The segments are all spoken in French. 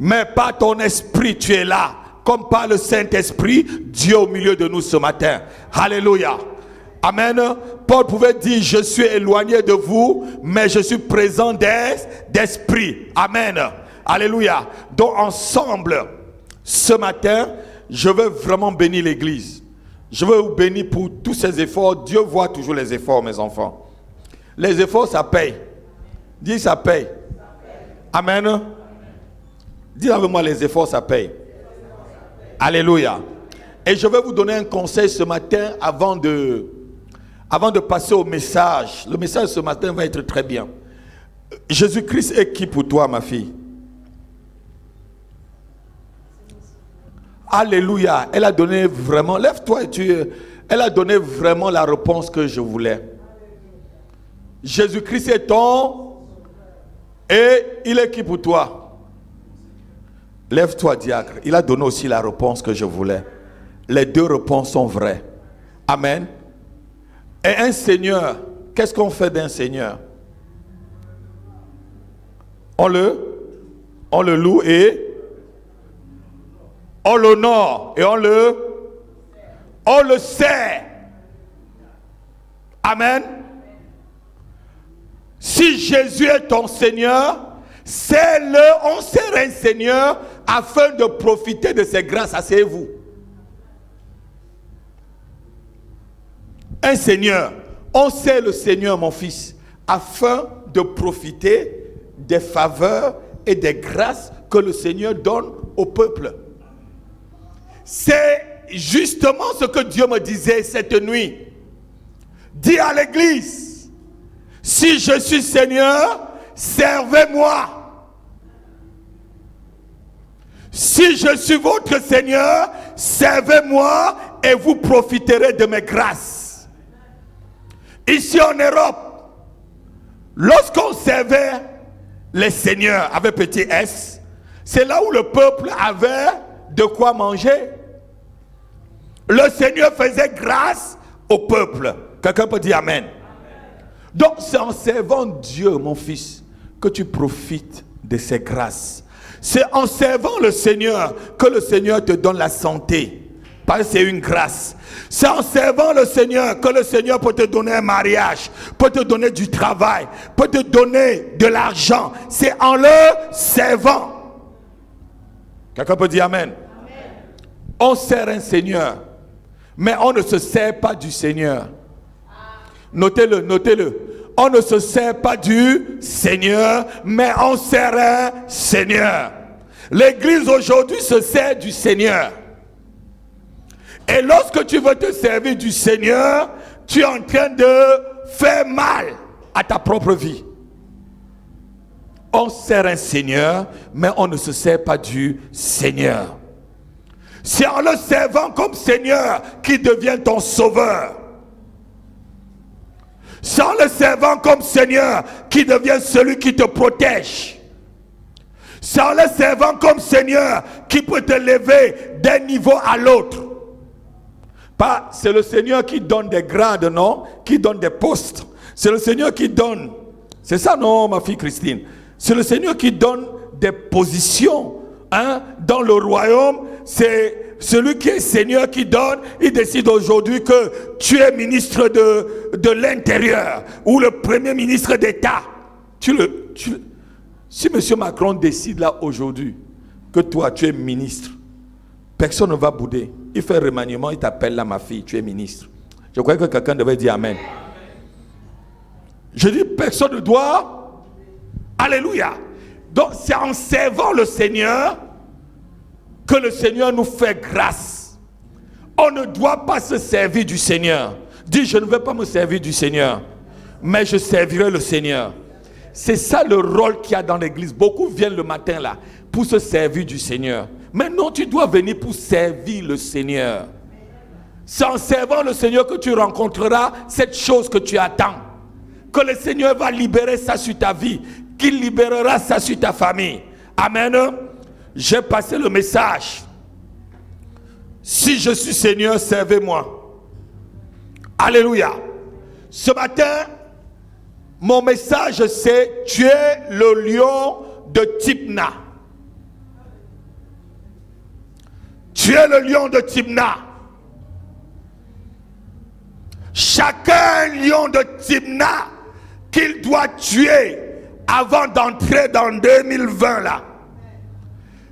Mais par ton esprit, tu es là. Comme par le Saint-Esprit, Dieu au milieu de nous ce matin. Alléluia. Amen. Paul pouvait dire, je suis éloigné de vous, mais je suis présent d'esprit. Amen. Alléluia. Donc ensemble, ce matin, je veux vraiment bénir l'église. Je veux vous bénir pour tous ces efforts. Dieu voit toujours les efforts, mes enfants. Les efforts, ça paye. Dis, ça paye. Amen. Dis avec moi, les efforts, ça paye. Alléluia. Et je vais vous donner un conseil ce matin avant de passer au message. Le message ce matin va être très bien. Jésus-Christ est qui pour toi, ma fille? Alléluia. Elle a donné vraiment, lève-toi et elle a donné vraiment la réponse que je voulais. Jésus-Christ est ton, et il est qui pour toi? Lève-toi, diacre. Il a donné aussi la réponse que je voulais. Les deux réponses sont vraies. Amen. Et un Seigneur, qu'est-ce qu'on fait d'un Seigneur? On le loue et on l'honore et on le sert. Amen. Si Jésus est ton Seigneur, on sert un Seigneur afin de profiter de ses grâces. Asseyez-vous. Un Seigneur, on sert le Seigneur, mon fils, afin de profiter des faveurs et des grâces que le Seigneur donne au peuple. C'est justement ce que Dieu me disait cette nuit. Dis à l'église, si je suis Seigneur, servez-moi. Si je suis votre Seigneur, servez-moi et vous profiterez de mes grâces. Ici en Europe, lorsqu'on servait les seigneurs avec petit S, c'est là où le peuple avait de quoi manger. Le Seigneur faisait grâce au peuple. Quelqu'un peut dire Amen. Donc c'est en servant Dieu, mon fils, que tu profites de ses grâces. C'est en servant le Seigneur que le Seigneur te donne la santé. Parce que c'est une grâce. C'est en servant le Seigneur que le Seigneur peut te donner un mariage, peut te donner du travail, peut te donner de l'argent. C'est en le servant. Quelqu'un peut dire Amen. On sert un Seigneur, mais on ne se sert pas du Seigneur. Notez-le, notez-le. On ne se sert pas du Seigneur, mais on sert un Seigneur. L'église aujourd'hui se sert du Seigneur. Et lorsque tu veux te servir du Seigneur, tu es en train de faire mal à ta propre vie. On sert un Seigneur, mais on ne se sert pas du Seigneur. C'est en le servant comme Seigneur qu'il devient ton sauveur. C'est en le servant comme Seigneur qui devient celui qui te protège. C'est en le servant comme Seigneur qui peut te lever d'un niveau à l'autre. Pas, c'est le Seigneur qui donne des grades, non? Qui donne des postes. C'est le Seigneur qui donne. C'est ça, non, ma fille Christine? C'est le Seigneur qui donne des positions. Hein? Dans le royaume, c'est celui qui est Seigneur qui donne. Il décide aujourd'hui que tu es ministre de l'Intérieur ou le premier ministre d'État. Si M. Macron décide là aujourd'hui que toi tu es ministre, personne ne va bouder. Il fait remaniement, il t'appelle là, ma fille, tu es ministre. Je crois que quelqu'un devait dire Amen. Je dis personne ne doit. Alléluia. Donc c'est en servant le Seigneur que le Seigneur nous fait grâce. On ne doit pas se servir du Seigneur. Dis, je ne vais pas me servir du Seigneur, mais je servirai le Seigneur. C'est ça le rôle qu'il y a dans l'église. Beaucoup viennent le matin là pour se servir du Seigneur. Mais non, Non, tu dois venir pour servir le Seigneur. C'est en servant le Seigneur que tu rencontreras cette chose que tu attends. Que le Seigneur va libérer ça sur ta vie. Qu'il libérera ça sur ta famille. Amen. J'ai passé le message. Si je suis Seigneur, servez-moi. Alléluia. Ce matin, mon message c'est: tu es le lion de Timna. Tu es le lion de Timna. Chacun lion de Timna qu'il doit tuer avant d'entrer dans 2020 là.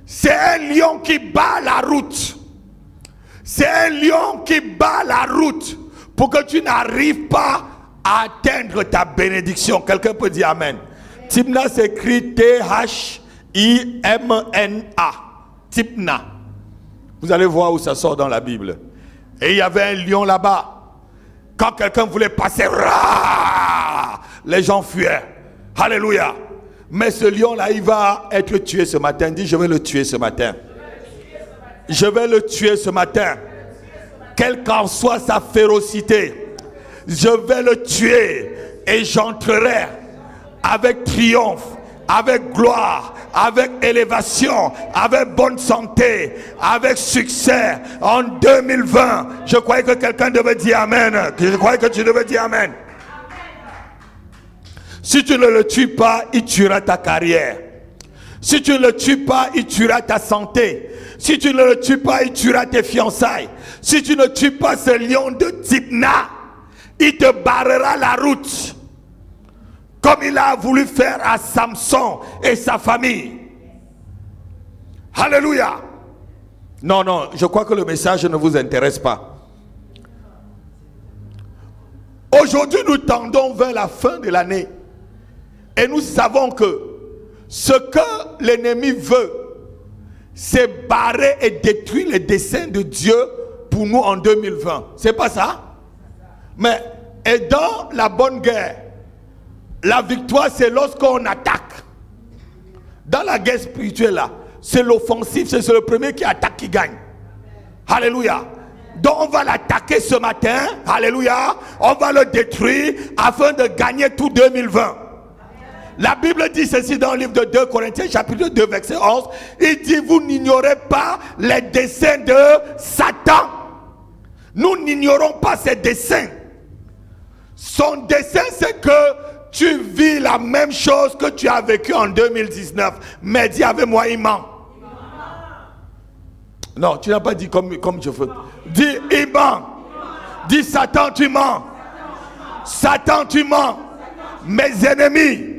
C'est un lion qui bat la route. C'est un lion qui bat la route pour que tu n'arrives pas à atteindre ta bénédiction. Quelqu'un peut dire Amen. Timna s'écrit T-H-I-M-N-A. Timna. Vous allez voir où ça sort dans la Bible. Et il y avait un lion là-bas. Quand quelqu'un voulait passer, les gens fuyaient. Alléluia. Mais ce lion-là, il va être tué ce matin. Dis, je vais le tuer ce matin. Je vais le tuer ce matin. Quelle qu'en soit sa férocité, je vais le tuer et j'entrerai avec triomphe, avec gloire, avec élévation, avec bonne santé, avec succès en 2020. Je croyais que quelqu'un devait dire Amen. Je croyais que tu devais dire Amen. Si tu ne le tues pas, il tuera ta carrière. Si tu ne le tues pas, il tuera ta santé. Si tu ne le tues pas, il tuera tes fiançailles. Si tu ne tues pas ce lion de Timna, il te barrera la route. Comme il a voulu faire à Samson et sa famille. Alléluia. Non, non, je crois que le message ne vous intéresse pas. Aujourd'hui, nous tendons vers la fin de l'année. Et nous savons que ce que l'ennemi veut, c'est barrer et détruire les desseins de Dieu pour nous en 2020. C'est pas ça? Mais, et dans la bonne guerre, la victoire, c'est lorsqu'on attaque. Dans la guerre spirituelle, là, c'est l'offensive, c'est le premier qui attaque qui gagne. Alléluia. Donc on va l'attaquer ce matin. Alléluia. On va le détruire afin de gagner tout 2020. La Bible dit ceci dans le livre de 2 Corinthiens, chapitre 2, verset 11. Il dit, vous n'ignorez pas les desseins de Satan. Nous n'ignorons pas ses desseins. Son dessein, c'est que tu vis la même chose que tu as vécu en 2019. Mais dis avec moi, il ment. Non, tu n'as pas dit comme je veux. Dis, il ment. Dis, Satan, tu mens. Satan, tu mens. Mes ennemis,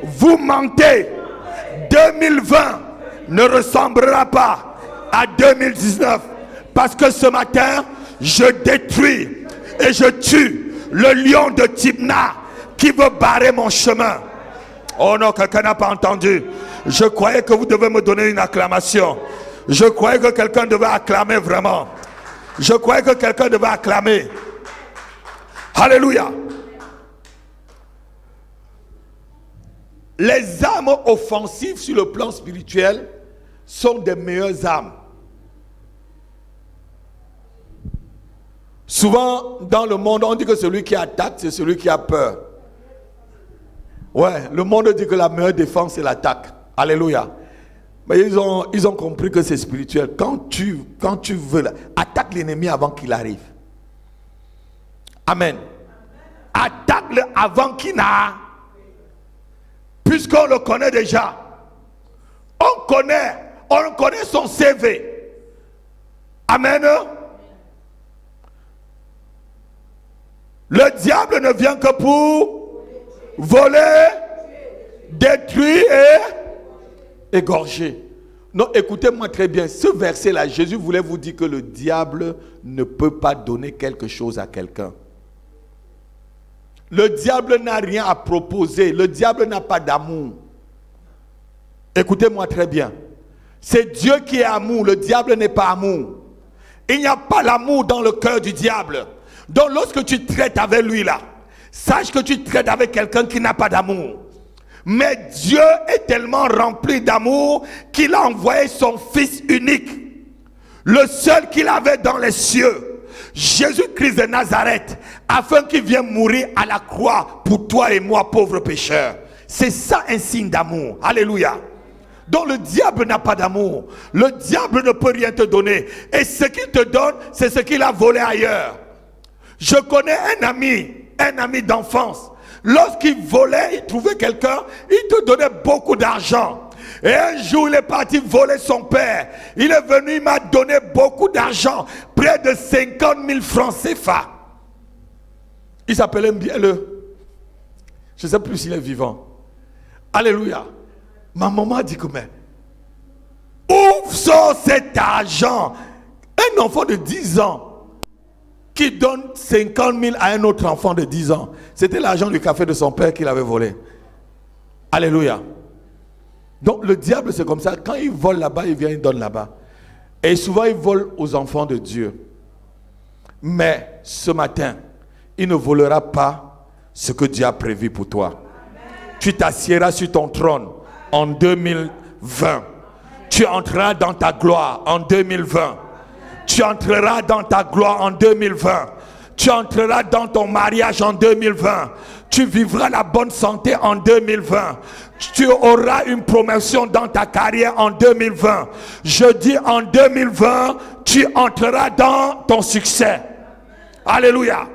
vous mentez. 2020 ne ressemblera pas à 2019. Parce que ce matin, je détruis et je tue le lion de Timna qui veut barrer mon chemin. Oh non, quelqu'un n'a pas entendu. Je croyais que vous devez me donner une acclamation. Je croyais que quelqu'un devait acclamer vraiment. Je croyais que quelqu'un devait acclamer. Alléluia. Les armes offensives sur le plan spirituel sont des meilleures armes. Souvent dans le monde, on dit que celui qui attaque, c'est celui qui a peur. Ouais, le monde dit que la meilleure défense, c'est l'attaque. Alléluia. Mais ils ont compris que c'est spirituel. Quand tu veux, attaque l'ennemi avant qu'il arrive. Amen. Attaque-le avant qu'il n'a. Puisqu'on le connaît déjà. On connaît son CV. Amen. Le diable ne vient que pour voler, détruire et égorger. Non, écoutez-moi très bien. Ce verset-là, Jésus voulait vous dire que le diable ne peut pas donner quelque chose à quelqu'un. Le diable n'a rien à proposer. Le diable n'a pas d'amour. Écoutez-moi très bien. C'est Dieu qui est amour. Le diable n'est pas amour. Il n'y a pas l'amour dans le cœur du diable. Donc lorsque tu traites avec lui là, sache que tu traites avec quelqu'un qui n'a pas d'amour. Mais Dieu est tellement rempli d'amour qu'il a envoyé son Fils unique. le seul qu'il avait dans les cieux, Jésus-Christ de Nazareth, afin qu'il vienne mourir à la croix pour toi et moi, pauvres pécheurs. C'est ça un signe d'amour. Alléluia. Donc le diable n'a pas d'amour. Le diable ne peut rien te donner. Et ce qu'il te donne, c'est ce qu'il a volé ailleurs. Je connais un ami d'enfance. Lorsqu'il volait, il trouvait quelqu'un, il te donnait beaucoup d'argent. Et un jour, il est parti voler son père. Il est venu, il m'a donné beaucoup d'argent. Près de 50 000 francs CFA. Il s'appelait Mbiele. Je ne sais plus s'il est vivant. Alléluia. Ma maman a dit que, mais où sort cet argent? Un enfant de 10 ans qui donne 50 000 à un autre enfant de 10 ans. C'était l'argent du café de son père qu'il avait volé. Alléluia. Donc le diable c'est comme ça. Quand il vole là-bas, il vient, il donne là-bas. Et souvent il vole aux enfants de Dieu. Mais ce matin, il ne volera pas ce que Dieu a prévu pour toi. Amen. Tu t'assiéras sur ton trône en 2020. Tu entreras dans ta gloire en 2020. Tu entreras dans ta gloire en 2020. Tu entreras dans ton mariage en 2020. Tu vivras la bonne santé en 2020. Tu auras une promotion dans ta carrière en 2020. Je dis en 2020, tu entreras dans ton succès. Alléluia.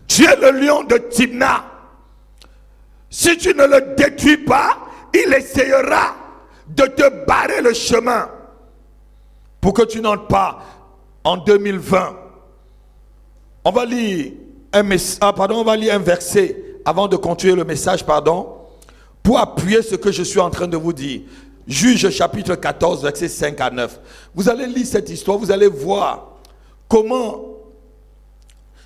Tu es le lion de Timna. Si tu ne le détruis pas, il essayera de te barrer le chemin pour que tu n'entres pas en 2020. On va lire un verset avant de continuer le message, pour appuyer ce que je suis en train de vous dire. Juge chapitre 14, versets 5 à 9. Vous allez lire cette histoire, vous allez voir comment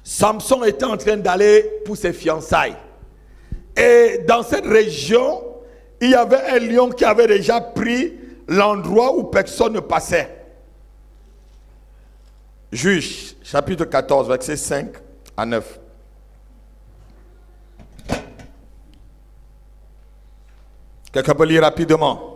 Samson était en train d'aller pour ses fiançailles. Et dans cette région, il y avait un lion qui avait déjà pris l'endroit où personne ne passait. Juge, chapitre 14, versets 5 à 9. Quelqu'un peut lire rapidement.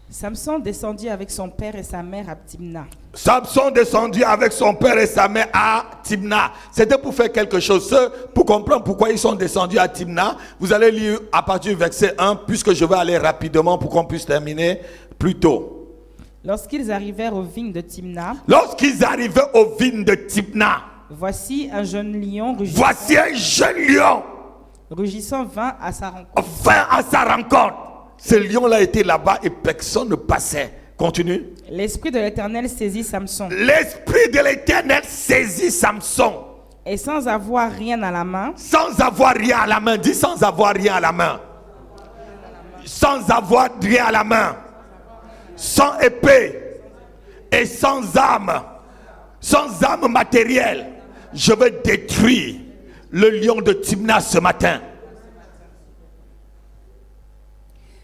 Samson descendit avec son père et sa mère à Timna. Samson descendit avec son père et sa mère à Timna. C'était pour faire quelque chose. Pour comprendre pourquoi ils sont descendus à Timna, vous allez lire à partir du verset 1, puisque je vais aller rapidement pour qu'on puisse terminer plus tôt. Lorsqu'ils arrivèrent aux vignes de Timna, voici un jeune lion rugissant vint à sa rencontre. Ce lion-là était là-bas et personne ne passait. Continue. L'esprit de l'Éternel saisit Samson. Et sans avoir rien à la main. Dis sans avoir rien à la main. Sans avoir rien à la main. Sans épée et sans arme matérielle, je vais détruire le lion de Timna ce matin.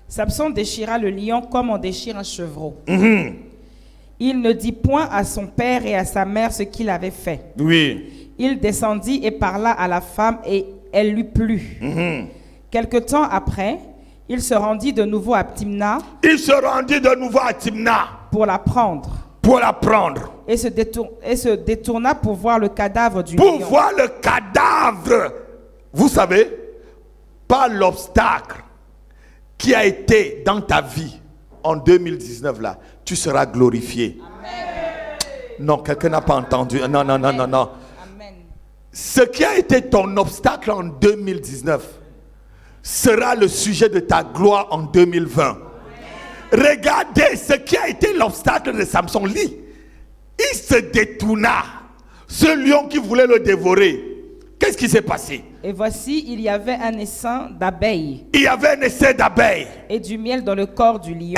Samson déchira le lion comme on déchire un chevreau. Il ne dit point à son père et à sa mère ce qu'il avait fait. Oui. Il descendit et parla à la femme et elle lui plut. Quelque temps après, il se rendit de nouveau à Timna. Pour la prendre. Et se détourna pour voir le cadavre du lion. Vous savez, pas l'obstacle qui a été dans ta vie en 2019 là, tu seras glorifié. Amen. Non, quelqu'un n'a pas entendu. Non. Amen. Ce qui a été ton obstacle en 2019 sera le sujet de ta gloire en 2020. Amen. Regardez ce qui a été l'obstacle de Samson. Lis. Il se détourna. Ce lion qui voulait le dévorer. Qu'est-ce qui s'est passé? Et voici, il y avait un essaim d'abeilles. Et du miel dans le corps du lion.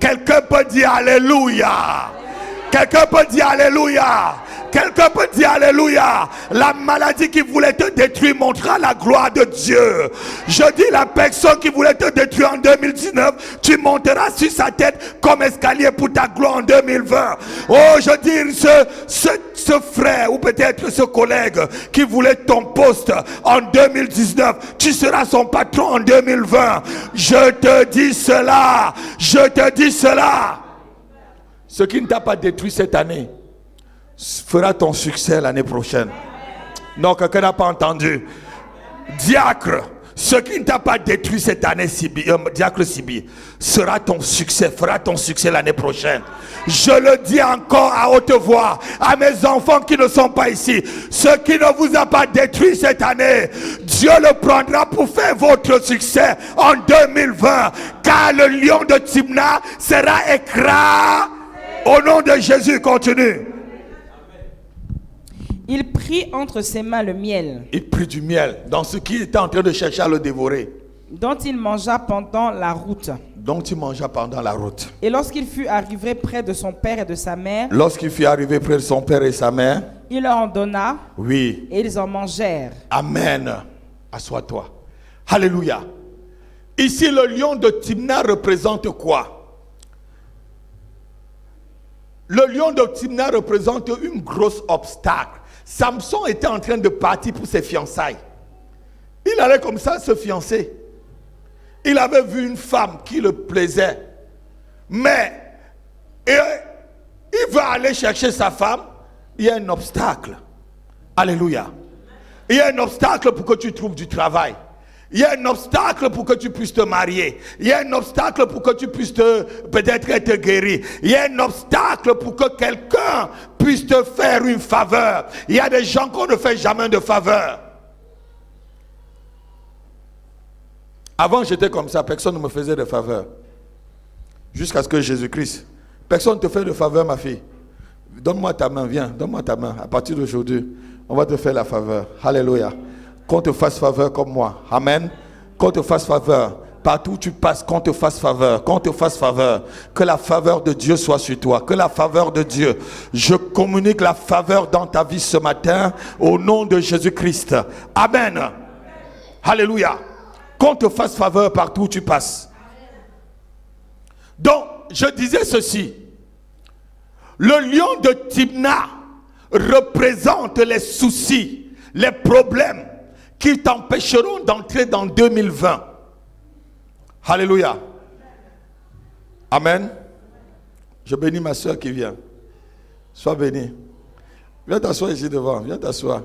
Quelqu'un peut dire Alléluia. Quelqu'un peut dire Alléluia. Quelqu'un peut dire Alléluia. La maladie qui voulait te détruire montrera la gloire de Dieu. Je dis, la personne qui voulait te détruire en 2019, tu monteras sur sa tête comme escalier pour ta gloire en 2020. Oh, je dis, ce frère ou peut-être ce collègue qui voulait ton poste en 2019, tu seras son patron en 2020. Je te dis cela. Je te dis cela. Ce qui ne t'a pas détruit cette année fera ton succès l'année prochaine. Non, quelqu'un n'a pas entendu. Diacre, ce qui ne t'a pas détruit cette année, Diacre Sibi, sera ton succès, fera ton succès l'année prochaine. Je le dis encore à haute voix à mes enfants qui ne sont pas ici. Ce qui ne vous a pas détruit cette année, Dieu le prendra pour faire votre succès en 2020. Car le lion de Timna sera écrasé. Au nom de Jésus, continue. Il prit entre ses mains le miel. Il prit du miel dans ce qui était en train de chercher à le dévorer. Dont il mangea pendant la route. Donc il mangea pendant la route. Et lorsqu'il fut arrivé près de son père et de sa mère. Lorsqu'il fut arrivé près de son père et sa mère. Il leur en donna. Oui. Et ils en mangèrent. Amen. Assois-toi. Alléluia. Ici le lion de Timna représente quoi? Le lion de Timna représente une grosse obstacle. Samson était en train de partir pour ses fiançailles. Il allait comme ça se fiancer. Il avait vu une femme qui le plaisait. Mais il va aller chercher sa femme. Il y a un obstacle. Alléluia. Il y a un obstacle pour que tu trouves du travail. Il y a un obstacle pour que tu puisses te marier. Il y a un obstacle pour que tu puisses peut-être être guéri. Il y a un obstacle pour que quelqu'un puisse te faire une faveur. Il y a des gens qu'on ne fait jamais de faveur. Avant j'étais comme ça, personne ne me faisait de faveur. Jusqu'à ce que Jésus-Christ. Personne ne te fait de faveur, ma fille. Donne-moi ta main, viens, donne-moi ta main. À partir d'aujourd'hui, on va te faire la faveur. Alléluia. Qu'on te fasse faveur comme moi. Amen. Qu'on te fasse faveur. Partout où tu passes, qu'on te fasse faveur. Qu'on te fasse faveur. Que la faveur de Dieu soit sur toi. Que la faveur de Dieu. Je communique la faveur dans ta vie ce matin. Au nom de Jésus-Christ. Amen. Alléluia. Qu'on te fasse faveur partout où tu passes. Donc, je disais ceci. Le lion de Timna représente les soucis, les problèmes qui t'empêcheront d'entrer dans 2020. Alléluia. Amen. Je bénis ma soeur qui vient. Sois bénie. Viens t'asseoir ici devant. Viens t'asseoir.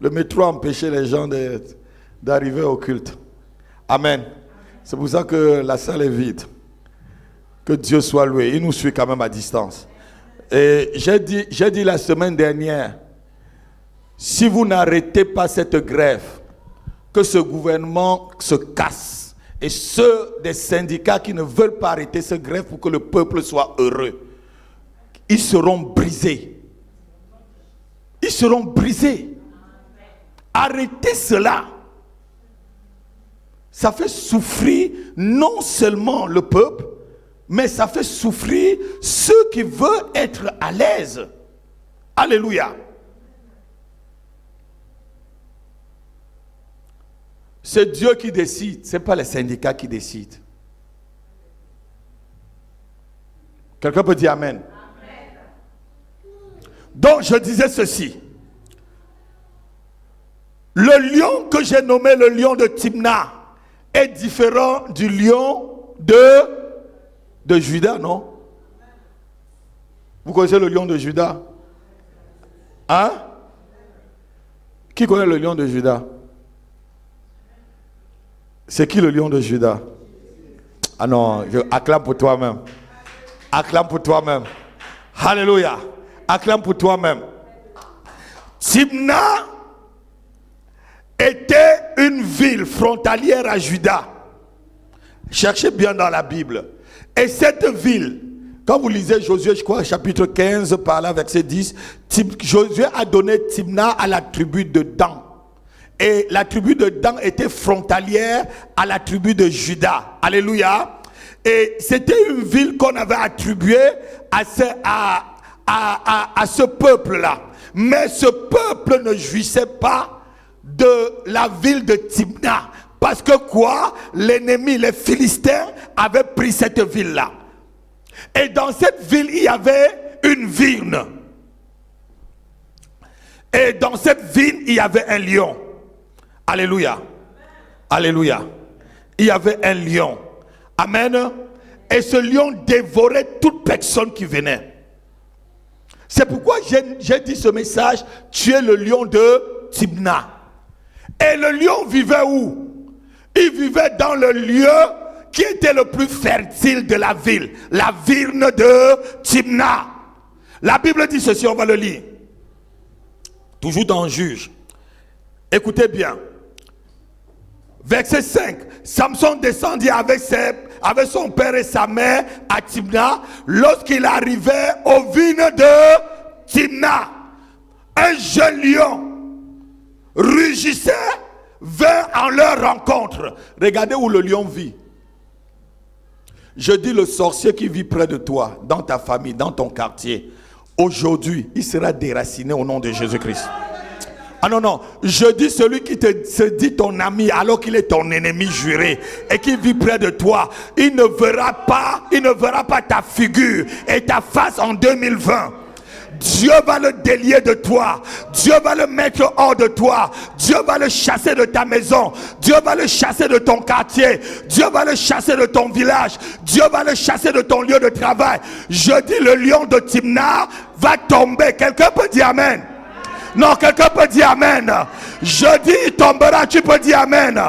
Le métro a empêché les gens d'arriver au culte. Amen. C'est pour ça que la salle est vide. Que Dieu soit loué. Il nous suit quand même à distance. Et j'ai dit la semaine dernière, si vous n'arrêtez pas cette grève, que ce gouvernement se casse. Et ceux des syndicats qui ne veulent pas arrêter cette grève pour que le peuple soit heureux, ils seront brisés. Ils seront brisés. Arrêtez cela. Ça fait souffrir non seulement le peuple, mais ça fait souffrir ceux qui veulent être à l'aise. Alléluia. C'est Dieu qui décide, ce n'est pas les syndicats qui décident. Quelqu'un peut dire Amen. Amen. Donc je disais ceci. Le lion que j'ai nommé le lion de Timna est différent du lion de Juda, non? Vous connaissez le lion de Juda? Hein? Qui connaît le lion de Juda? C'est qui le lion de Juda? Ah non, acclame pour toi-même. Acclame pour toi-même. Alléluia. Acclame pour toi-même. Timna était une ville frontalière à Juda. Cherchez bien dans la Bible. Et cette ville, quand vous lisez Josué, je crois, chapitre 15, par là, verset 10, Josué a donné Timna à la tribu de Dan. Et la tribu de Dan était frontalière à la tribu de Juda. Alléluia. Et c'était une ville qu'on avait attribuée à ce peuple-là. Mais ce peuple ne jouissait pas de la ville de Timna. Parce que quoi? L'ennemi, les Philistins, avaient pris cette ville-là. Et dans cette ville, il y avait une vigne. Et dans cette vigne, il y avait un lion. Alléluia. Alléluia. Il y avait un lion. Amen. Et ce lion dévorait toute personne qui venait. C'est pourquoi j'ai dit ce message, tu es le lion de Timna. Et le lion vivait où? Il vivait dans le lieu qui était le plus fertile de la ville, la vigne de Timna. La Bible dit ceci, on va le lire. Toujours dans Juge. Écoutez bien. Verset 5. Samson descendit avec son père et sa mère à Timna. Lorsqu'il arrivait aux vignes de Timna, un jeune lion rugissait, vint en leur rencontre. Regardez où le lion vit. Je dis le sorcier qui vit près de toi, dans ta famille, dans ton quartier. Aujourd'hui, il sera déraciné au nom de Jésus-Christ. Ah non, je dis celui qui se dit ton ami alors qu'il est ton ennemi juré et qui vit près de toi, il ne verra pas ta figure et ta face en 2020. Dieu va le délier de toi. Dieu va le mettre hors de toi. Dieu va le chasser de ta maison. Dieu va le chasser de ton quartier. Dieu va le chasser de ton village. Dieu va le chasser de ton lieu de travail. Je dis le lion de Timna va tomber. Quelqu'un peut dire amen? Non, quelqu'un peut dire amen. Je dis il tombera, tu peux dire amen.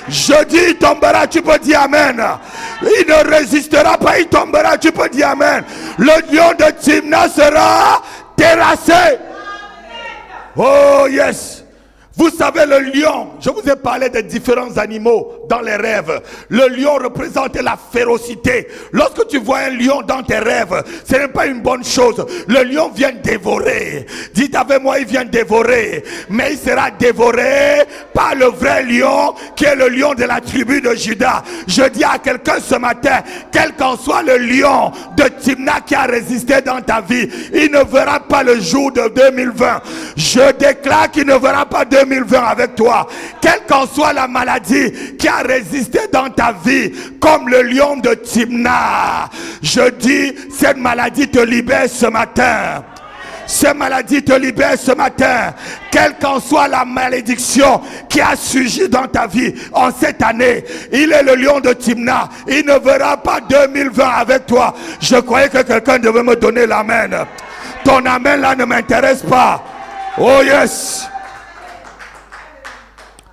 Je dis il tombera, tu peux dire amen. Il ne résistera pas, il tombera, tu peux dire amen. Le lion de Timna sera terrassé. Oh yes. Vous savez, le lion, je vous ai parlé des différents animaux dans les rêves. Le lion représente la férocité. Lorsque tu vois un lion dans tes rêves, ce n'est pas une bonne chose. Le lion vient dévorer. Dites avec moi, il vient dévorer. Mais il sera dévoré par le vrai lion, qui est le lion de la tribu de Juda. Je dis à quelqu'un ce matin, quel qu'en soit le lion de Timna qui a résisté dans ta vie, il ne verra pas le jour de 2020. Je déclare qu'il ne verra pas 2020 avec toi. Quelle qu'en soit la maladie qui a résisté dans ta vie, comme le lion de Timna, je dis, cette maladie te libère ce matin. Cette maladie te libère ce matin. Quelle qu'en soit la malédiction qui a surgi dans ta vie en cette année, il est le lion de Timna. Il ne verra pas 2020 avec toi. Je croyais que quelqu'un devait me donner l'amen. Ton amen là ne m'intéresse pas. Oh yes.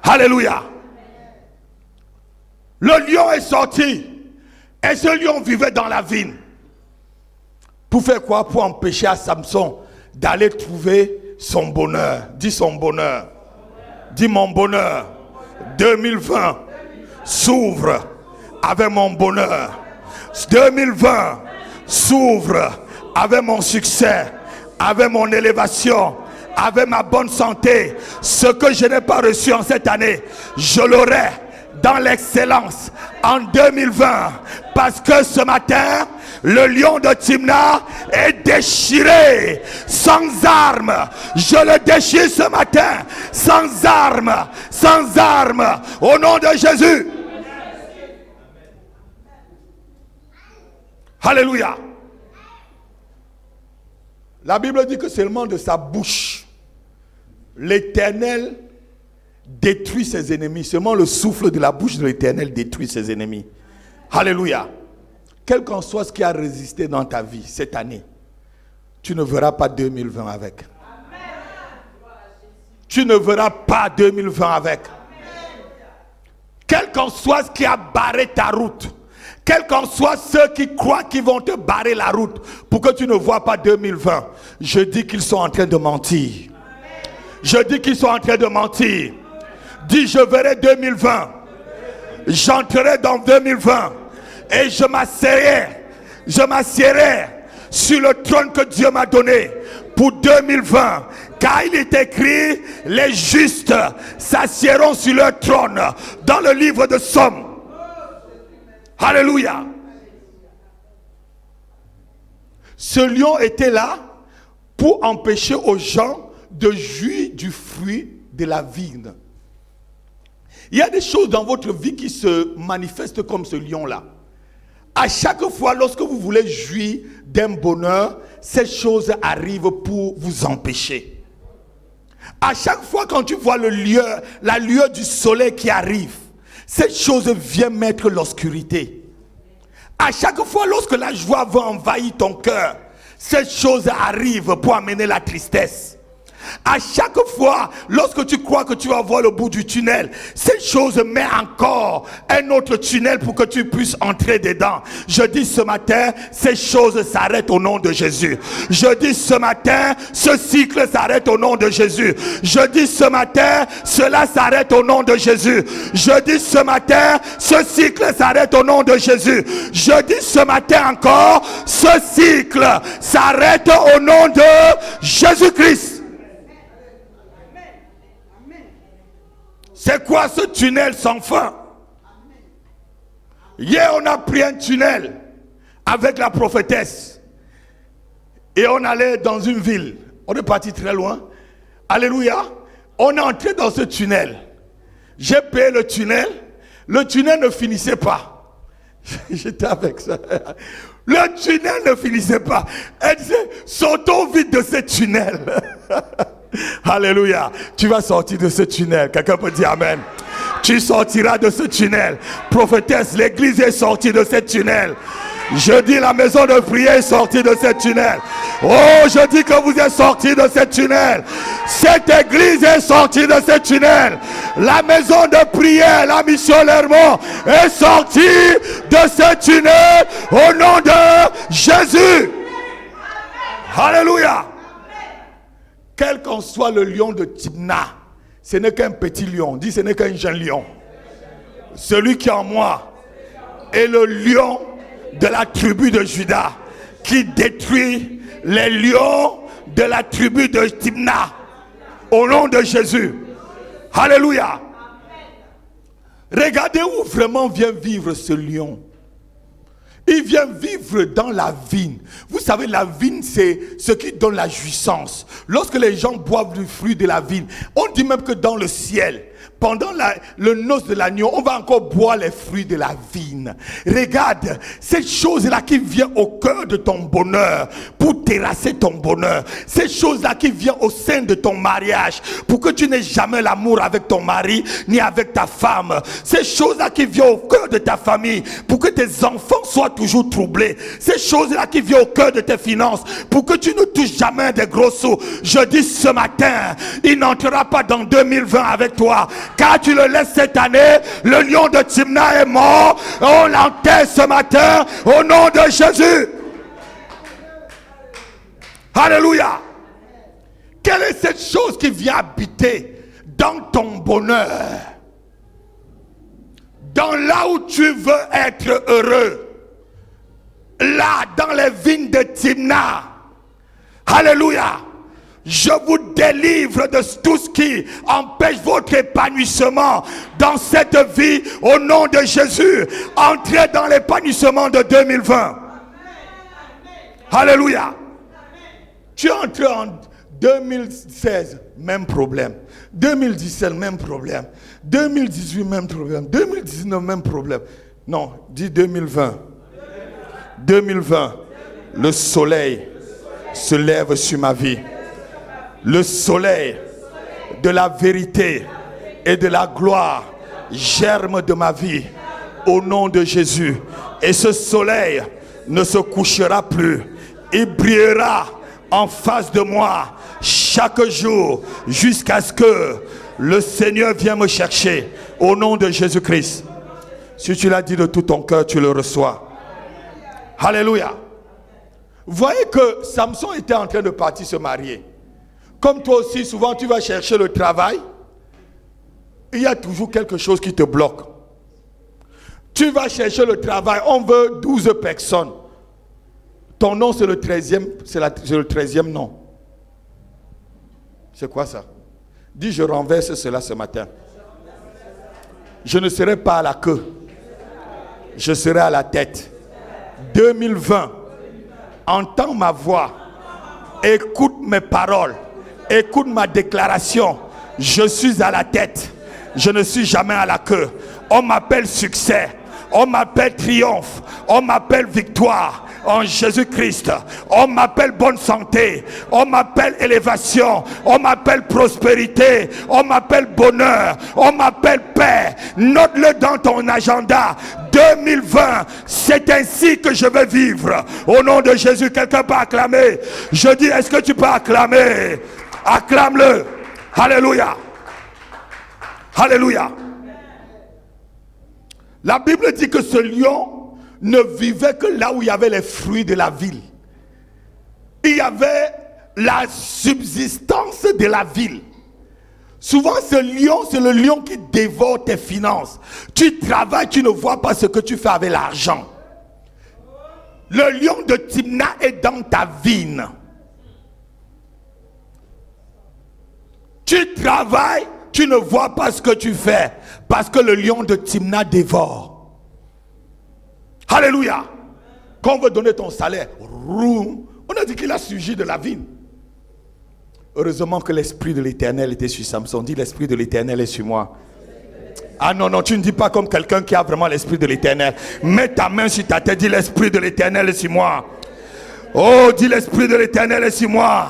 Alléluia. Le lion est sorti. Et ce lion vivait dans la vigne. Pour faire quoi? Pour empêcher à Samson d'aller trouver son bonheur. Dis son bonheur. Dis mon bonheur. 2020 s'ouvre avec mon bonheur. 2020 s'ouvre avec mon succès, avec mon élévation, avec ma bonne santé. Ce que je n'ai pas reçu en cette année, je l'aurai dans l'excellence en 2020. Parce que ce matin, le lion de Timna est déchiré, sans armes. Je le déchire ce matin, sans armes, au nom de Jésus. Alléluia. La Bible dit que seulement de sa bouche, l'Éternel détruit ses ennemis. Seulement le souffle de la bouche de l'Éternel détruit ses ennemis. Alléluia. Quel qu'en soit ce qui a résisté dans ta vie cette année, tu ne verras pas 2020 avec. Tu ne verras pas 2020 avec. Quel qu'en soit ce qui a barré ta route, quels qu'en soient ceux qui croient qu'ils vont te barrer la route pour que tu ne vois pas 2020, je dis qu'ils sont en train de mentir. Je dis qu'ils sont en train de mentir. Dis, je verrai 2020. J'entrerai dans 2020 et je m'assiérai sur le trône que Dieu m'a donné pour 2020. Car il est écrit, les justes s'assiéront sur leur trône dans le livre de Somme. Alléluia. Ce lion était là pour empêcher aux gens de jouir du fruit de la vigne. Il y a des choses dans votre vie qui se manifestent comme ce lion-là. À chaque fois, lorsque vous voulez jouir d'un bonheur, ces choses arrivent pour vous empêcher. À chaque fois quand tu vois la lueur du soleil qui arrive, cette chose vient mettre l'obscurité. À chaque fois lorsque la joie va envahir ton cœur, cette chose arrive pour amener la tristesse. À chaque fois, lorsque tu crois que tu vas voir le bout du tunnel, cette chose met encore un autre tunnel pour que tu puisses entrer dedans. Je dis ce matin, ces choses s'arrêtent au nom de Jésus. Je dis ce matin, ce cycle s'arrête au nom de Jésus. Je dis ce matin, cela s'arrête au nom de Jésus. Je dis ce matin, ce cycle s'arrête au nom de Jésus. Je dis ce matin encore, ce cycle s'arrête au nom de Jésus-Christ. C'est quoi ce tunnel sans fin? Hier, on a pris un tunnel avec la prophétesse. Et on allait dans une ville. On est parti très loin. Alléluia. On est entré dans ce tunnel. J'ai payé le tunnel. Le tunnel ne finissait pas. J'étais avec ça. Le tunnel ne finissait pas. Elle disait, sortons vite de ce tunnel. Alléluia. Tu vas sortir de ce tunnel. Quelqu'un peut dire amen. Tu sortiras de ce tunnel. Prophétesse, l'église est sortie de ce tunnel. Je dis la maison de prière est sortie de ce tunnel. Oh, je dis que vous êtes sortis de ce tunnel. Cette église est sortie de ce tunnel. La maison de prière, la mission Lermont est sortie de ce tunnel au nom de Jésus. Alléluia. Quel qu'en soit le lion de Timna, ce n'est qu'un petit lion. Dis, ce n'est qu'un jeune lion. Celui qui est en moi est le lion de la tribu de Juda, qui détruit les lions de la tribu de Timna. Au nom de Jésus. Alléluia. Regardez où vraiment vient vivre ce lion. Il vient vivre dans la vigne. Vous savez, la vigne, c'est ce qui donne la jouissance. Lorsque les gens boivent du fruit de la vigne, on dit même que dans le ciel, pendant le noce de l'agneau, on va encore boire les fruits de la vigne. Regarde, cette chose-là qui vient au cœur de ton bonheur, pour terrasser ton bonheur. Cette chose-là qui vient au sein de ton mariage, pour que tu n'aies jamais l'amour avec ton mari, ni avec ta femme. Cette chose-là qui vient au cœur de ta famille, pour que tes enfants soient toujours troublés. Cette chose-là qui vient au cœur de tes finances, pour que tu ne touches jamais des gros sous. Je dis ce matin, il n'entrera pas dans 2020 avec toi. Car tu le laisses cette année, le lion de Timna est mort. On l'enterre ce matin au nom de Jésus. Alléluia. Quelle est cette chose qui vient habiter dans ton bonheur? Dans là où tu veux être heureux. Là, dans les vignes de Timna. Alléluia. Je vous délivre de tout ce qui empêche votre épanouissement dans cette vie au nom de Jésus. Entrez dans l'épanouissement de 2020. Alléluia. Tu es entré en 2016, même problème. 2017, même problème. 2018, même problème. 2019, même problème. Non, dis 2020. 2020, le soleil se lève sur ma vie. Le soleil de la vérité et de la gloire germe de ma vie au nom de Jésus. Et ce soleil ne se couchera plus. Il brillera en face de moi chaque jour jusqu'à ce que le Seigneur vienne me chercher au nom de Jésus-Christ. Si tu l'as dit de tout ton cœur, tu le reçois. Alléluia. Vous voyez que Samson était en train de partir se marier. Comme toi aussi, souvent tu vas chercher le travail, il y a toujours quelque chose qui te bloque. Tu vas chercher le travail, on veut 12 personnes. Ton nom c'est le 13e, c'est le 13e nom. C'est quoi ça? Dis, je renverse cela ce matin. Je ne serai pas à la queue. Je serai à la tête. 2020, entends ma voix, écoute mes paroles. Écoute ma déclaration. Je suis à la tête. Je ne suis jamais à la queue. On m'appelle succès. On m'appelle triomphe. On m'appelle victoire. en Jésus-Christ. On m'appelle bonne santé, on m'appelle élévation, on m'appelle prospérité, on m'appelle bonheur, on m'appelle paix. Note-le dans ton agenda. 2020, c'est ainsi que je vais vivre. Au nom de Jésus, quelqu'un peut acclamer. Je dis, est-ce que tu peux acclamer? Acclame-le. Alléluia. Alléluia. La Bible dit que ce lion ne vivait que là où il y avait les fruits de la ville. Il y avait la subsistance de la ville. Souvent, ce lion, c'est le lion qui dévore tes finances. Tu travailles, tu ne vois pas ce que tu fais avec l'argent. Le lion de Timna est dans ta vigne. Tu travailles, tu ne vois pas ce que tu fais. Parce que le lion de Timna dévore. Alléluia. Quand on veut donner ton salaire, on a dit qu'il a surgi de la vigne. Heureusement que l'Esprit de l'Éternel était sur Samson. Dis, l'Esprit de l'Éternel est sur moi. Ah non, non, tu ne dis pas comme quelqu'un qui a vraiment l'Esprit de l'Éternel. Mets ta main sur ta tête, dis, l'Esprit de l'Éternel est sur moi. Oh, dis, l'Esprit de l'Éternel est sur moi.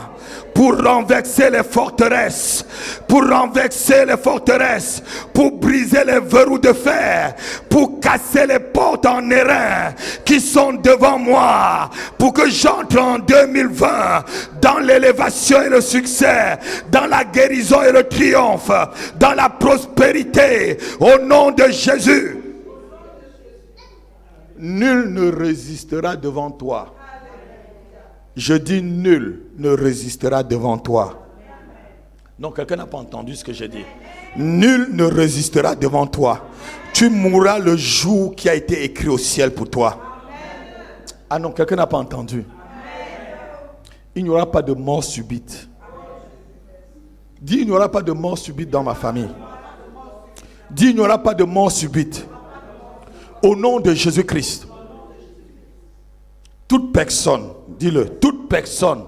Pour renverser les forteresses, pour renverser les forteresses, pour briser les verrous de fer, pour casser les portes en airain qui sont devant moi, pour que j'entre en 2020 dans l'élévation et le succès, dans la guérison et le triomphe, dans la prospérité, au nom de Jésus. Nul ne résistera devant toi. Je dis, nul ne résistera devant toi. Non, quelqu'un n'a pas entendu ce que j'ai dit. Nul ne résistera devant toi. Tu mourras le jour qui a été écrit au ciel pour toi. Ah non, quelqu'un n'a pas entendu. Il n'y aura pas de mort subite. Dis, il n'y aura pas de mort subite dans ma famille. Dis, il n'y aura pas de mort subite. Au nom de Jésus-Christ. Toute personne, dis-le, toute personne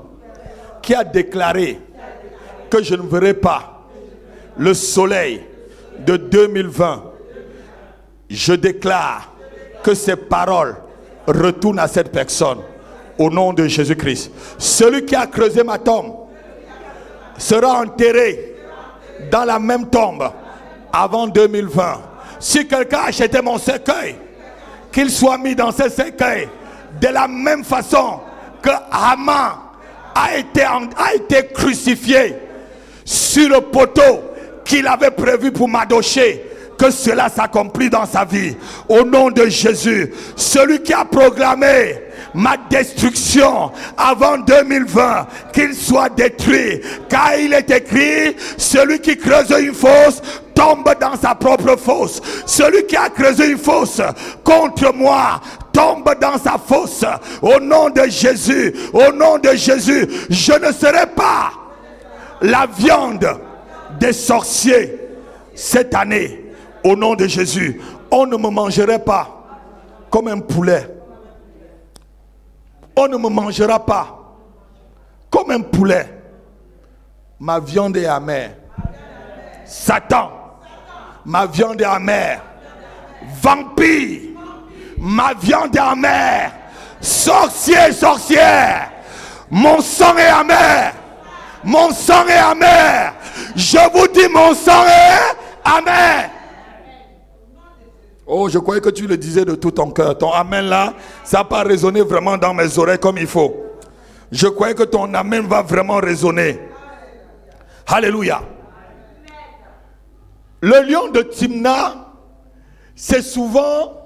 qui a déclaré que je ne verrai pas le soleil de 2020, je déclare que ces paroles retournent à cette personne au nom de Jésus-Christ. Celui qui a creusé ma tombe sera enterré dans la même tombe avant 2020. Si quelqu'un achetait mon cercueil, qu'il soit mis dans ce cercueil de la même façon que Haman a été crucifié sur le poteau qu'il avait prévu pour Mardochée, que cela s'accomplit dans sa vie. Au nom de Jésus, celui qui a proclamé ma destruction avant 2020, qu'il soit détruit, car il est écrit, celui qui creuse une fosse tombe dans sa propre fosse. Celui qui a creusé une fosse contre moi tombe dans sa fosse. Au nom de Jésus, au nom de Jésus, je ne serai pas la viande des sorciers cette année. Au nom de Jésus, on ne me mangerait pas comme un poulet. On ne me mangera pas comme un poulet. Ma viande est amère. Satan, ma viande est amère. Vampire, ma viande est amère. Sorcier, sorcière, mon sang est amer. Mon sang est amer. Je vous dis, mon sang est amer. Oh, je croyais que tu le disais de tout ton cœur. Ton amen là, ça n'a pas résonné vraiment dans mes oreilles comme il faut. Je croyais que ton amen va vraiment résonner. Alléluia. Le lion de Timna, c'est souvent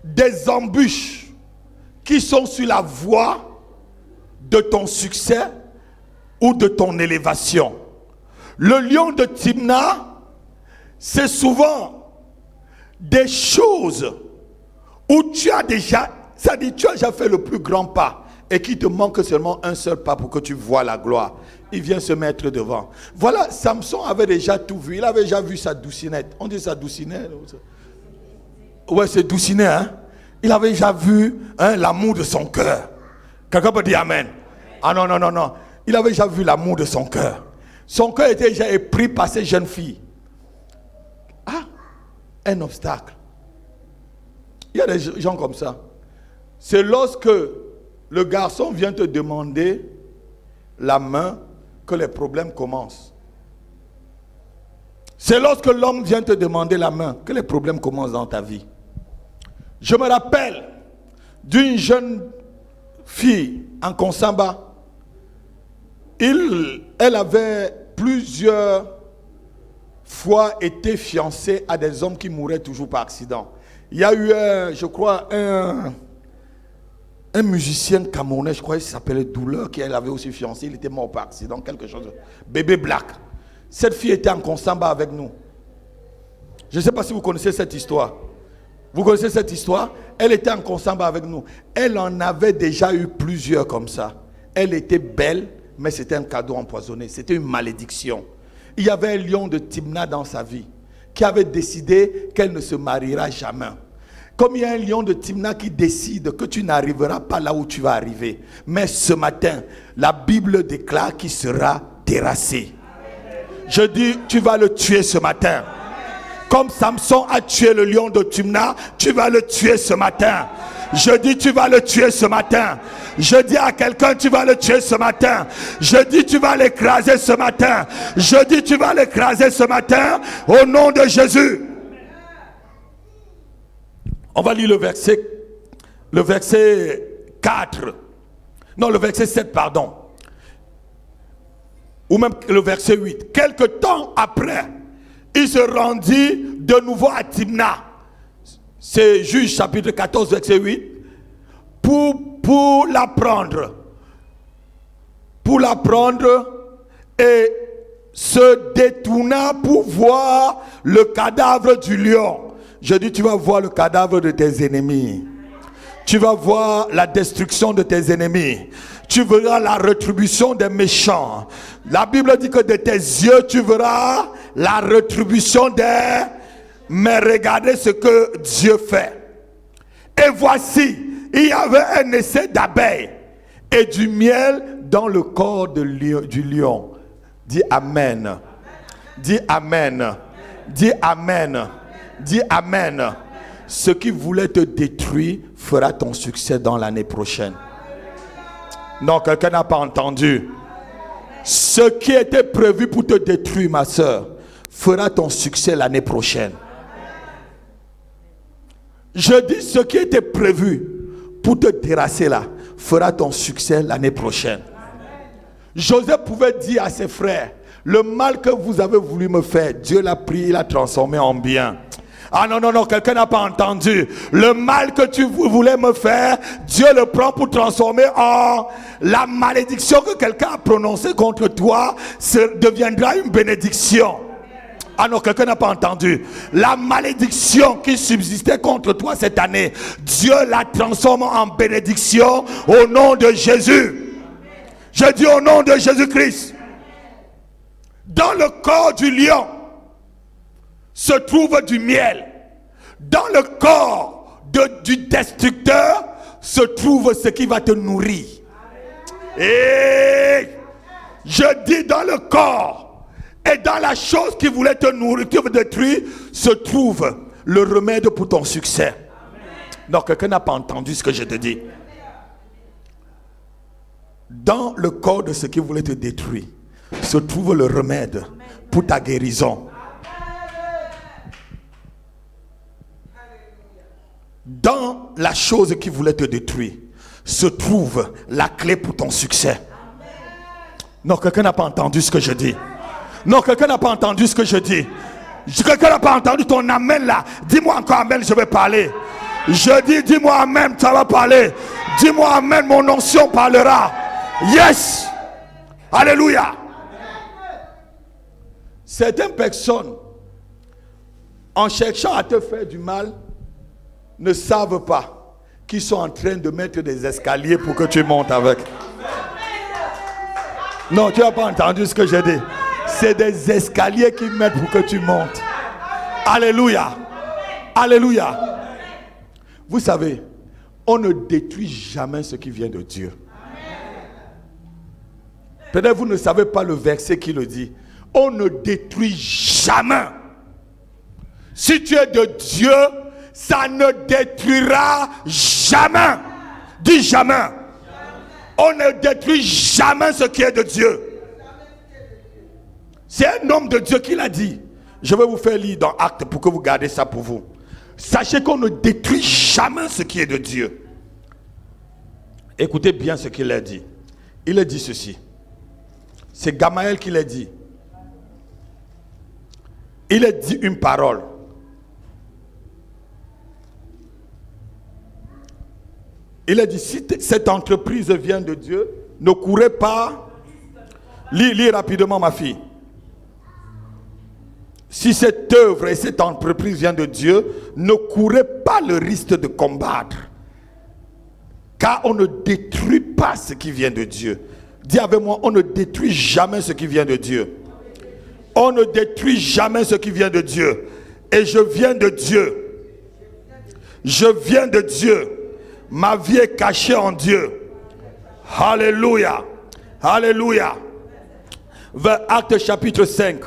des embûches qui sont sur la voie de ton succès ou de ton élévation. Le lion de Timna, c'est souvent des choses où tu as déjà, c'est-à-dire tu as déjà fait le plus grand pas et qu'il te manque seulement un seul pas pour que tu vois la gloire. Il vient se mettre devant. Voilà, Samson avait déjà tout vu. Il avait déjà vu sa doucinette. On dit sa doucinette. Ouais, c'est doucinet, hein. Il avait déjà vu l'amour de son cœur. Quelqu'un peut dire amen. Ah non, non, non, non. Il avait déjà vu l'amour de son cœur. Son cœur était déjà épris par ces jeunes filles. Ah, un obstacle. Il y a des gens comme ça. c'est lorsque le garçon vient te demander la main que les problèmes commencent. C'est lorsque l'homme vient te demander la main que les problèmes commencent dans ta vie. Je me rappelle d'une jeune fille en Konsamba. Elle avait plusieurs fois été fiancée à des hommes qui mouraient toujours par accident. Il y a eu, je crois, un musicien camerounais, je crois qu'il s'appelait Douleur, qui elle avait aussi fiancé. Il était mort par accident, quelque chose. Bébé Black. Cette fille était en Konsamba avec nous. Je ne sais pas si vous connaissez cette histoire. Vous connaissez cette histoire? Elle était en Konsamba avec nous. Elle en avait déjà eu plusieurs comme ça. Elle était belle, mais c'était un cadeau empoisonné. C'était une malédiction. Il y avait un lion de Timna dans sa vie qui avait décidé qu'elle ne se mariera jamais. Comme il y a un lion de Timna qui décide que tu n'arriveras pas là où tu vas arriver. Mais ce matin, la Bible déclare qu'il sera terrassé. Je dis, tu vas le tuer ce matin. Comme Samson a tué le lion de Timna, tu vas le tuer ce matin. Je dis, tu vas le tuer ce matin. Je dis à quelqu'un, tu vas le tuer ce matin. Je dis, tu vas l'écraser ce matin. Je dis, tu vas l'écraser ce matin au nom de Jésus. On va lire le verset 4. Non, le verset 7, pardon. Ou même le verset 8. Quelque temps après, il se rendit de nouveau à Timna. C'est Juge chapitre 14, verset 8. Pour la prendre. Pour la prendre et se détourna pour voir le cadavre du lion. Je dis, tu vas voir le cadavre de tes ennemis. Tu vas voir la destruction de tes ennemis. Tu verras la rétribution des méchants. La Bible dit que de tes yeux, tu verras la rétribution des... Mais regardez ce que Dieu fait. Et voici, il y avait un essai d'abeilles et du miel dans le corps du lion. Dis Amen. Dis Amen. Dis Amen. Dis Amen. Ce qui voulait te détruire fera ton succès dans l'année prochaine. Non, quelqu'un n'a pas entendu. Ce qui était prévu pour te détruire, ma soeur, fera ton succès l'année prochaine. Je dis, ce qui était prévu pour te terrasser là, fera ton succès l'année prochaine. Joseph pouvait dire à ses frères, le mal que vous avez voulu me faire, Dieu l'a pris, il l'a transformé en bien. Ah non, quelqu'un n'a pas entendu. Le mal que tu voulais me faire, Dieu le prend pour transformer en... La malédiction que quelqu'un a prononcée contre toi deviendra une bénédiction. Ah non, quelqu'un n'a pas entendu. La malédiction qui subsistait contre toi cette année, Dieu la transforme en bénédiction au nom de Jésus. Je dis au nom de Jésus-Christ. Dans le corps du lion se trouve du miel. Dans le corps du destructeur se trouve ce qui va te nourrir. Et je dis, dans le corps et dans la chose qui voulait te nourrir, qui veut te détruire, se trouve le remède pour ton succès. Donc quelqu'un n'a pas entendu ce que je te dis. Dans le corps de ce qui voulait te détruire se trouve le remède pour ta guérison. Dans la chose qui voulait te détruire se trouve la clé pour ton succès. Non, quelqu'un n'a pas entendu ce que je dis. Non, quelqu'un n'a pas entendu ce que je dis. Quelqu'un n'a pas entendu ton amen là. Dis-moi encore amen, je vais parler. Je dis, dis-moi amen, ça va parler. Dis-moi amen, mon onction parlera. Yes. Alléluia. Certaines personnes, en cherchant à te faire du mal, ne savent pas qu'ils sont en train de mettre des escaliers pour que tu montes avec. Non, tu n'as pas entendu ce que j'ai dit. C'est des escaliers qu'ils mettent pour que tu montes. Alléluia. Alléluia. Vous savez, on ne détruit jamais ce qui vient de Dieu. Peut-être vous ne savez pas le verset qui le dit. On ne détruit jamais. Si tu es de Dieu, ça ne détruira jamais. Dis jamais. On ne détruit jamais ce qui est de Dieu. C'est un homme de Dieu qui l'a dit. Je vais vous faire lire dans Actes pour que vous gardez ça pour vous. Sachez qu'on ne détruit jamais ce qui est de Dieu. Écoutez bien ce qu'il a dit. Il a dit ceci. C'est Gamaël qui l'a dit. Il a dit une parole. Il a dit, si cette entreprise vient de Dieu, ne courez pas. Lis rapidement, ma fille. Si cette œuvre et cette entreprise vient de Dieu, ne courez pas le risque de combattre. Car on ne détruit pas ce qui vient de Dieu. Dis avec moi, on ne détruit jamais ce qui vient de Dieu. On ne détruit jamais ce qui vient de Dieu. Et je viens de Dieu. Je viens de Dieu. Ma vie est cachée en Dieu. Alléluia. Alléluia. Vers Actes chapitre 5.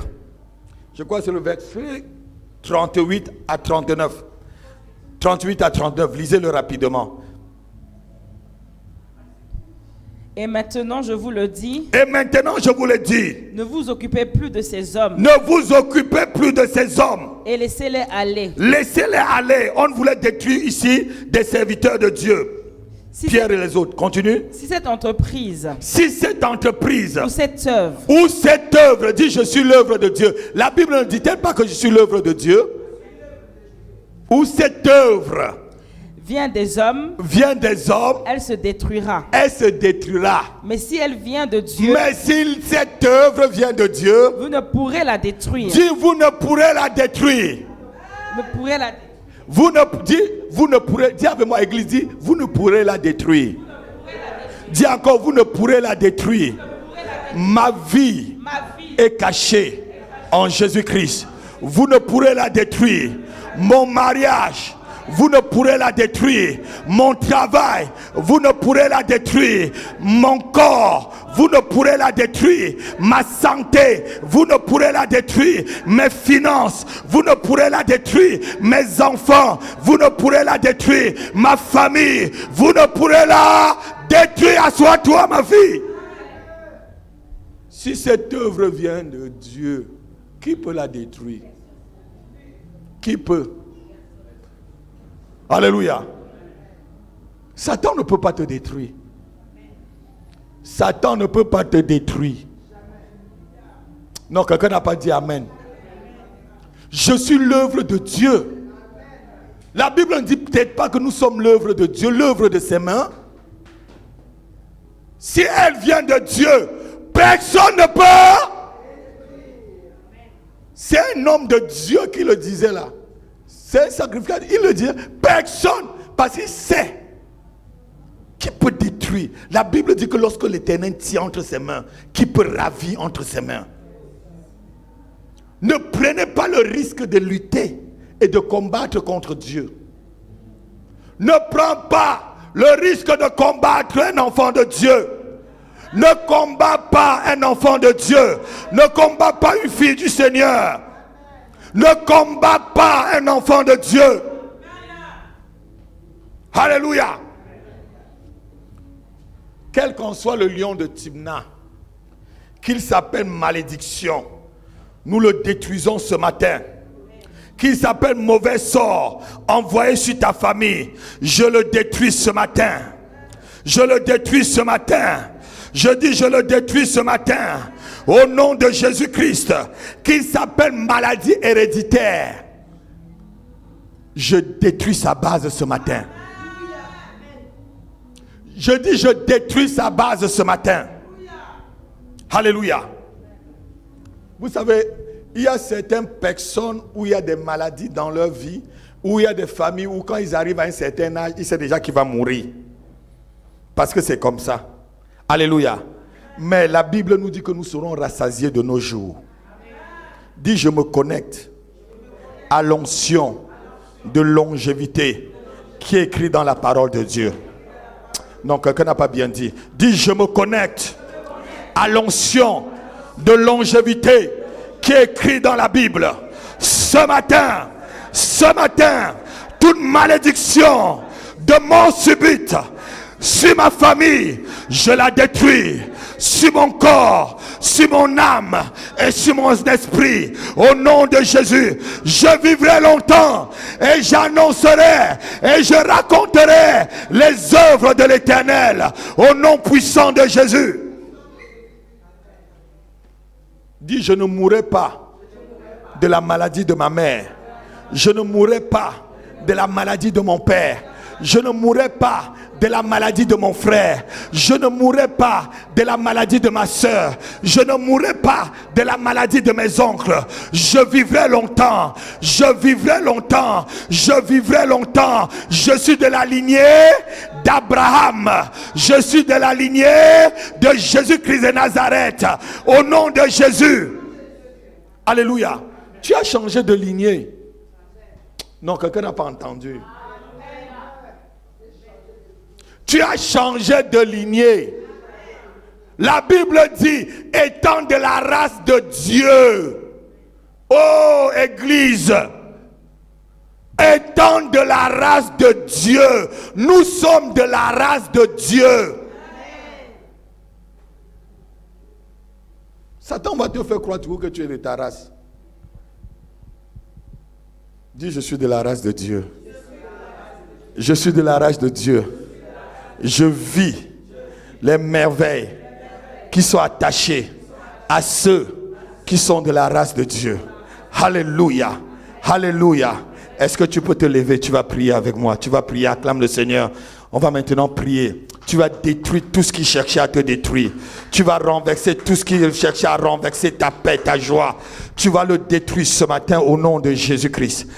Je crois que c'est le verset 38 à 39. 38 à 39. Lisez-le rapidement. Et maintenant, je vous le dis. Et maintenant, je vous le dis. Ne vous occupez plus de ces hommes. Ne vous occupez plus de ces hommes. Et laissez-les aller. Laissez-les aller. On voulait détruire ici des serviteurs de Dieu. Si Pierre et les autres. Continue. Si cette entreprise. Si cette entreprise. Ou cette œuvre. Ou cette œuvre dit je suis l'œuvre de Dieu. La Bible ne dit-elle pas que je suis l'œuvre de Dieu? Ou cette œuvre. Vient des hommes. Vient des hommes. Elle se détruira. Elle se détruira. Mais si elle vient de Dieu. Mais si cette œuvre vient de Dieu. Vous ne pourrez la détruire. Dis vous ne pourrez la détruire. Vous ne pourrez la détruire. Vous ne pourrez, dis avec moi église, dis, vous ne pourrez la détruire. Dis encore, vous ne pourrez la détruire. Ma vie est cachée en Jésus-Christ. Vous ne pourrez la détruire. Mon mariage, vous ne pourrez la détruire. Mon travail, vous ne pourrez la détruire. Mon corps, vous ne pourrez la détruire. Ma santé, vous ne pourrez la détruire. Mes finances, vous ne pourrez la détruire. Mes enfants, vous ne pourrez la détruire. Ma famille, vous ne pourrez la détruire. Assois-toi, ma fille. Si cette œuvre vient de Dieu, qui peut la détruire? Qui peut? Alléluia. Satan ne peut pas te détruire. Satan ne peut pas te détruire. Non, quelqu'un n'a pas dit amen. Je suis l'œuvre de Dieu. La Bible ne dit peut-être pas que nous sommes l'œuvre de Dieu, l'œuvre de ses mains. Si elle vient de Dieu, personne ne peut. C'est un homme de Dieu qui le disait là. C'est un sacrificateur. Il le dit. Personne. Parce qu'il sait. Qui peut détruire? La Bible dit que lorsque l'Éternel tient entre ses mains, qui peut ravir entre ses mains? Ne prenez pas le risque de lutter et de combattre contre Dieu. Ne prends pas le risque de combattre un enfant de Dieu. Ne combat pas un enfant de Dieu. Ne combat pas une fille du Seigneur. Ne combat pas un enfant de Dieu. Alléluia. Quel qu'en soit le lion de Timna, qu'il s'appelle malédiction, nous le détruisons ce matin. Qu'il s'appelle mauvais sort, envoyé sur ta famille, je le détruis ce matin. Je le détruis ce matin. Je dis je le détruis ce matin. Au nom de Jésus-Christ, qu'il s'appelle maladie héréditaire. Je détruis sa base ce matin. Je dis je détruis sa base ce matin. Alléluia. Vous savez, il y a certaines personnes où il y a des maladies dans leur vie, où il y a des familles où quand ils arrivent à un certain âge, ils savent déjà qu'ils vont mourir. Parce que c'est comme ça. Alléluia. Mais la Bible nous dit que nous serons rassasiés de nos jours. Dis je me connecte à l'onction de longévité qui est écrit dans la parole de Dieu. Non, quelqu'un n'a pas bien dit. Dis je me connecte à l'onction de longévité qui est écrit dans la Bible. Ce matin, toute malédiction de mort subite sur ma famille, je la détruis. Sur mon corps, sur mon âme et sur mon esprit, au nom de Jésus, je vivrai longtemps et j'annoncerai et je raconterai les œuvres de l'Éternel au nom puissant de Jésus. Dis, je ne mourrai pas de la maladie de ma mère. Je ne mourrai pas de la maladie de mon père. Je ne mourrai pas de la maladie de mon frère. Je ne mourrai pas de la maladie de ma soeur. Je ne mourrai pas de la maladie de mes oncles. Je vivrai longtemps. Je vivrai longtemps. Je vivrai longtemps. Je suis de la lignée d'Abraham. Je suis de la lignée de Jésus-Christ de Nazareth. Au nom de Jésus. Alléluia. Tu as changé de lignée. Non, quelqu'un n'a pas entendu. Tu as changé de lignée. La Bible dit, étant de la race de Dieu. Oh, Église. Étant de la race de Dieu. Nous sommes de la race de Dieu. Satan va te faire croire que tu es de ta race. Dis, je suis de la race de Dieu. Je suis de la race de Dieu. Je vis les merveilles qui sont attachées à ceux qui sont de la race de Dieu. Alléluia. Alléluia. Est-ce que tu peux te lever? Tu vas prier avec moi. Tu vas prier, acclame le Seigneur. On va maintenant prier. Tu vas détruire tout ce qui cherchait à te détruire. Tu vas renverser tout ce qui cherchait à renverser ta paix, ta joie. Tu vas le détruire ce matin au nom de Jésus-Christ.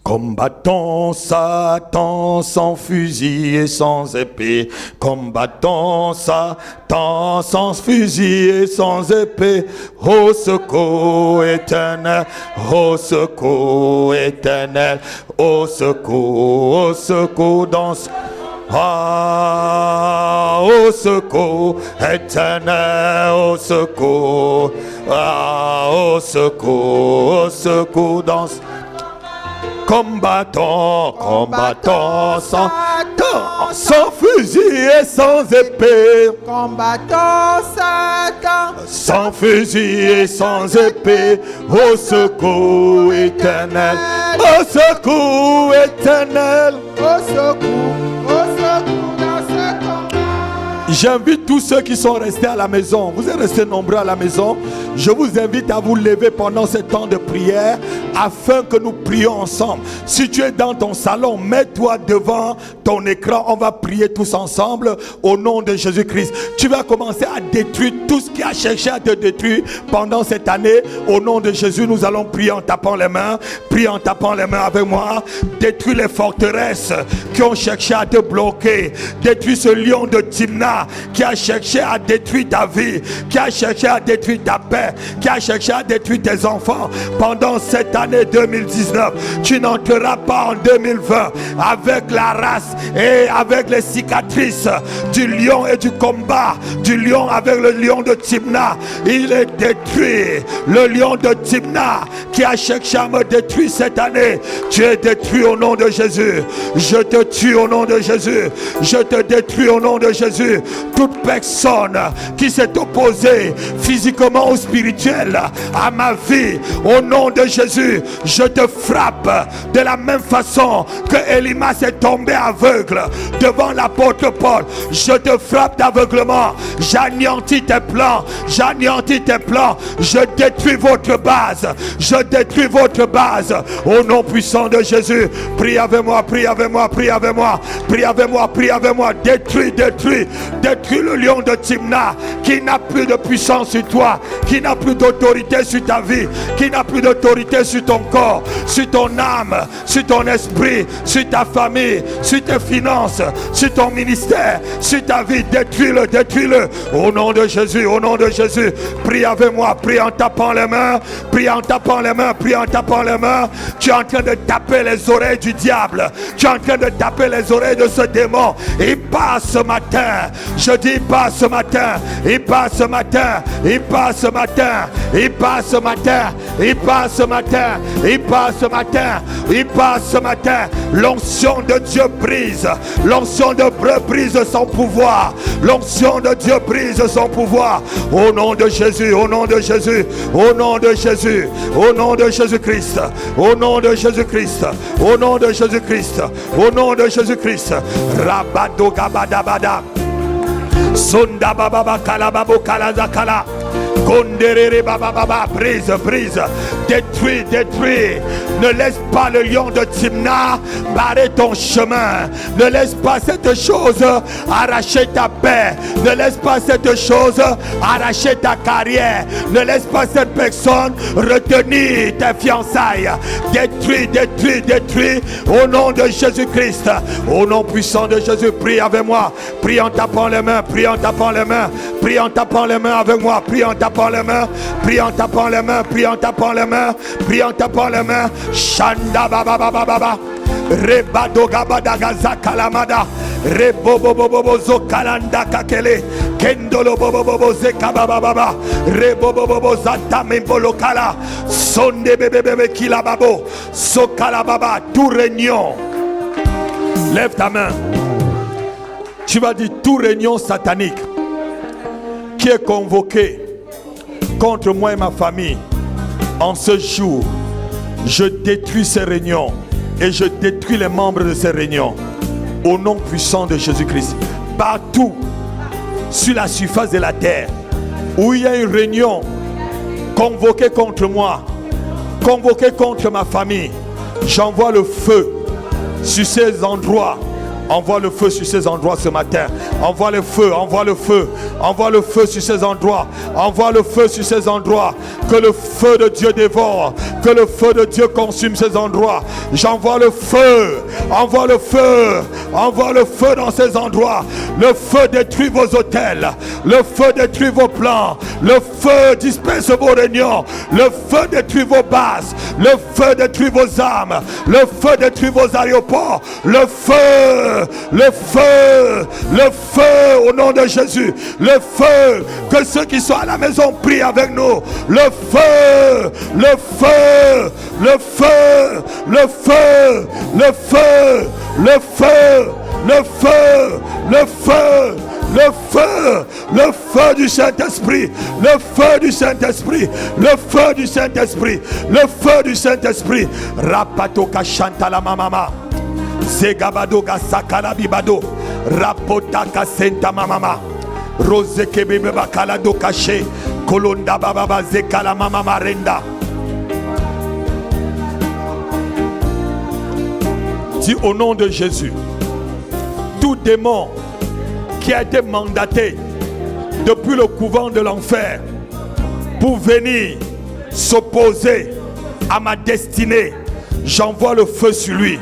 Combattons Satan sans fusil et sans épée. Combattons Satan sans fusil et sans épée. Au secours éternel, au secours éternel, au secours dans ce... Ah, au secours éternel, au secours, ah, au secours dans ce... Combattons, combattons Satan, sans fusil et sans épée. Combattons Satan, sans fusil et sans épée. Au secours éternel, au secours éternel. au secours dans ce combat. J'invite tous ceux qui sont restés à la maison. Vous êtes restés nombreux à la maison. Je vous invite à vous lever pendant ce temps de prière afin que nous prions ensemble. Si tu es dans ton salon, mets-toi devant ton écran. On va prier tous ensemble au nom de Jésus-Christ. Tu vas commencer à détruire tout ce qui a cherché à te détruire pendant cette année. Au nom de Jésus, nous allons prier en tapant les mains. Prie en tapant les mains avec moi. Détruis les forteresses qui ont cherché à te bloquer. Détruis ce lion de Timna qui a cherché à détruire ta vie, qui a cherché à détruire ta paix, qui a cherché à détruire tes enfants pendant cette année 2019. Tu n'entreras pas en 2020 avec la race et avec les cicatrices du lion et du combat du lion avec le lion de Timna. Il est détruit. Le lion de Timna qui a cherché à me détruire cette année, tu es détruit au nom de Jésus. Je te tue au nom de Jésus. Je te détruis au nom de Jésus. Toute personne qui s'est opposée physiquement ou spirituelle à ma vie, au nom de Jésus, je te frappe de la même façon que Elimas est tombé aveugle devant l'apôtre Paul. Je te frappe d'aveuglement. J'anéantis tes plans. J'anéantis tes plans. Je détruis votre base. Je détruis votre base au nom puissant de Jésus. Prie avec moi, prie avec moi, prie avec moi, prie avec moi, prie avec moi. Détruis, détruis. Détruis le lion de Timna qui n'a plus de puissance sur toi, qui n'a plus d'autorité sur ta vie, qui n'a plus d'autorité sur ton corps, sur ton âme, sur ton esprit, sur ta famille, sur tes finances, sur ton ministère, sur ta vie. Détruis-le, détruis-le au nom de Jésus, au nom de Jésus. Prie avec moi, prie en tapant les mains, prie en tapant les mains, prie en tapant les mains. Tu es en train de taper les oreilles du diable, tu es en train de taper les oreilles de ce démon. Il passe ce matin. Je dis il passe ce matin, il passe ce matin, il passe ce matin, il part ce matin. Il part ce matin. Il part ce matin. Il part ce matin. L'onction de Dieu brise. L'onction de Dieu brise son pouvoir. L'onction de Dieu brise son pouvoir. Au nom de Jésus. Au nom de Jésus. Au nom de Jésus. Au nom de Jésus-Christ. Au nom de Jésus-Christ. Au nom de Jésus-Christ. Au nom de Jésus-Christ. Rabado gabadabada. Sonda baba kalababo kalazakala. Gonderere baba baba, brise, brise, détruis, détruis. Ne laisse pas le lion de Timna barrer ton chemin. Ne laisse pas cette chose arracher ta paix. Ne laisse pas cette chose arracher ta carrière. Ne laisse pas cette personne retenir tes fiançailles. Détruis, détruis, détruis au nom de Jésus-Christ. Au nom puissant de Jésus, prie avec moi. Prie en tapant les mains, prie en tapant les mains, prie en tapant les mains avec moi, prie en tapant les mains, prie en tapant les mains, prie en tapant les mains, prie en tapant les mains. Shanda baba baba baba, rebado gabadaga zakalamada, rebobo bobo zokalanda kakele, kendolo bobo bobo zekababa baba, rebobo bobo zatamimbolo kala, sonde bebe bebe kilababo, sokala baba, tout réunion. Lève ta main. Tu vas dire tout réunion satanique qui est convoqué contre moi et ma famille en ce jour, je détruis ces réunions et je détruis les membres de ces réunions au nom puissant de Jésus-Christ. Partout sur la surface de la terre où il y a une réunion convoquée contre moi, convoquée contre ma famille, j'envoie le feu sur ces endroits. Envoie le feu sur ces endroits ce matin. Envoie le feu, envoie le feu. Envoie le feu sur ces endroits. Envoie le feu sur ces endroits. Que le feu de Dieu dévore. Que le feu de Dieu consume ces endroits. J'envoie le feu. Envoie le feu. Envoie le feu dans ces endroits. Le feu détruit vos hôtels. Le feu détruit vos plans. Le feu disperse vos réunions. Le feu détruit vos bases. Le feu détruit vos âmes. Le feu détruit vos aéroports. Le feu. Le feu, le feu au nom de Jésus, le feu, que ceux qui sont à la maison prient avec nous, le feu, le feu, le feu, le feu, le feu, le feu, le feu, le feu, le feu, le feu du Saint-Esprit, le feu du Saint-Esprit, le feu du Saint-Esprit, le feu du Saint-Esprit, rapato kashanta la mamama. Zegabado gasakala bibado rapota kasenta mamama rose kebebe bakala do kache kolonda baba zekala mama marenda. Dis au nom de Jésus, tout démon qui a été mandaté depuis le couvent de l'enfer pour venir s'opposer à ma destinée, j'envoie le feu sur lui.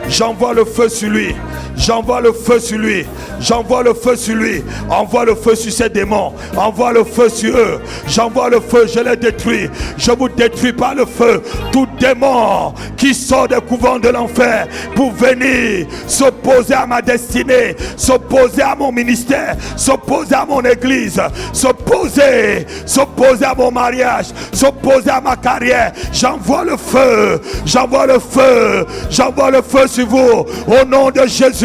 J'envoie le feu sur lui. J'envoie le feu sur lui. J'envoie le feu sur lui. Envoie le feu sur ces démons. Envoie le feu sur eux. J'envoie le feu, je les détruis. Je vous détruis par le feu. Tout démon qui sort des couvents de l'enfer pour venir s'opposer à ma destinée, s'opposer à mon ministère, s'opposer à mon église, s'opposer à mon mariage, s'opposer à ma carrière. J'envoie le feu. J'envoie le feu. J'envoie le feu sur vous. Au nom de Jésus.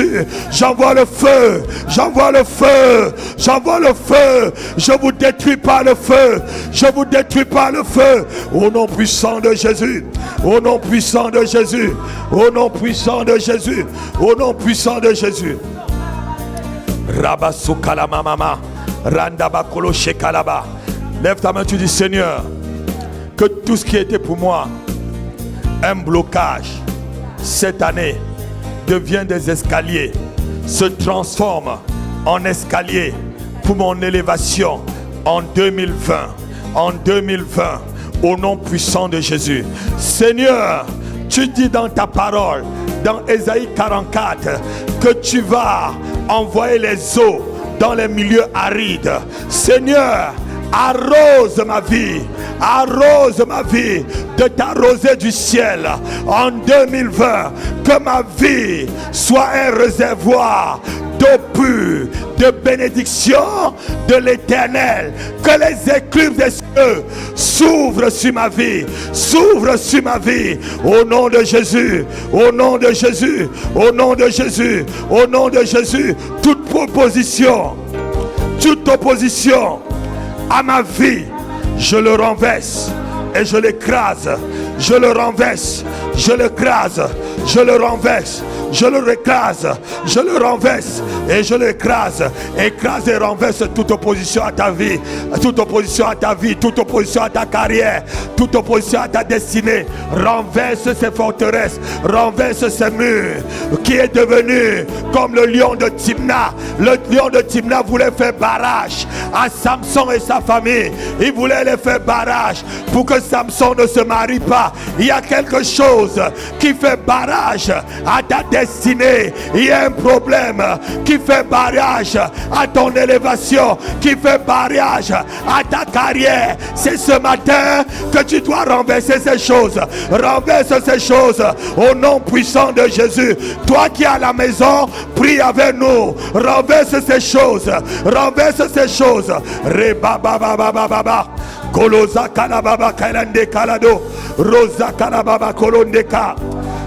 J'envoie le feu, j'envoie le feu, j'envoie le feu, je vous détruis par le feu, je vous détruis par le feu, au nom puissant de Jésus, au nom puissant de Jésus, au nom puissant de Jésus, au nom puissant de Jésus. Rabasukalama mama, Randabakolo shekalaba. Lève ta main, tu dis Seigneur, que tout ce qui était pour moi un blocage cette année devient des escaliers, se transforme en escalier pour mon élévation en 2020, en 2020, au nom puissant de Jésus. Seigneur, tu dis dans ta parole, dans Ésaïe 44, que tu vas envoyer les eaux dans les milieux arides. Seigneur, arrose ma vie de ta rosée du ciel en 2020, que ma vie soit un réservoir d'eau pure, de bénédiction de l'Éternel. Que les écluses des cieux s'ouvrent sur ma vie, s'ouvrent sur ma vie. Au nom de Jésus, au nom de Jésus, au nom de Jésus, au nom de Jésus. Toute opposition à ma vie, je le renverse et je l'écrase. Je le renverse, je l'écrase, je le renverse, je le écrase, je le renverse et je l'écrase. Écrase et renverse toute opposition à ta vie, toute opposition à ta vie, toute opposition à ta carrière, toute opposition à ta destinée. Renverse ces forteresses, renverse ces murs qui est devenu comme le lion de Timna. Le lion de Timna voulait faire barrage à Samson et sa famille. Il voulait les faire barrage pour que Samson ne se marie pas. Il y a quelque chose qui fait barrage à ta destinée. Il y a un problème qui fait barrage à ton élévation, qui fait barrage à ta carrière. C'est ce matin que tu dois renverser ces choses. Renverse ces choses au nom puissant de Jésus. Toi qui es à la maison, prie avec nous. Renverse ces choses. Renverse ces choses. Rebabababababa. Koloza kalababa kalande kalado. Rosa kalababa kolondeka.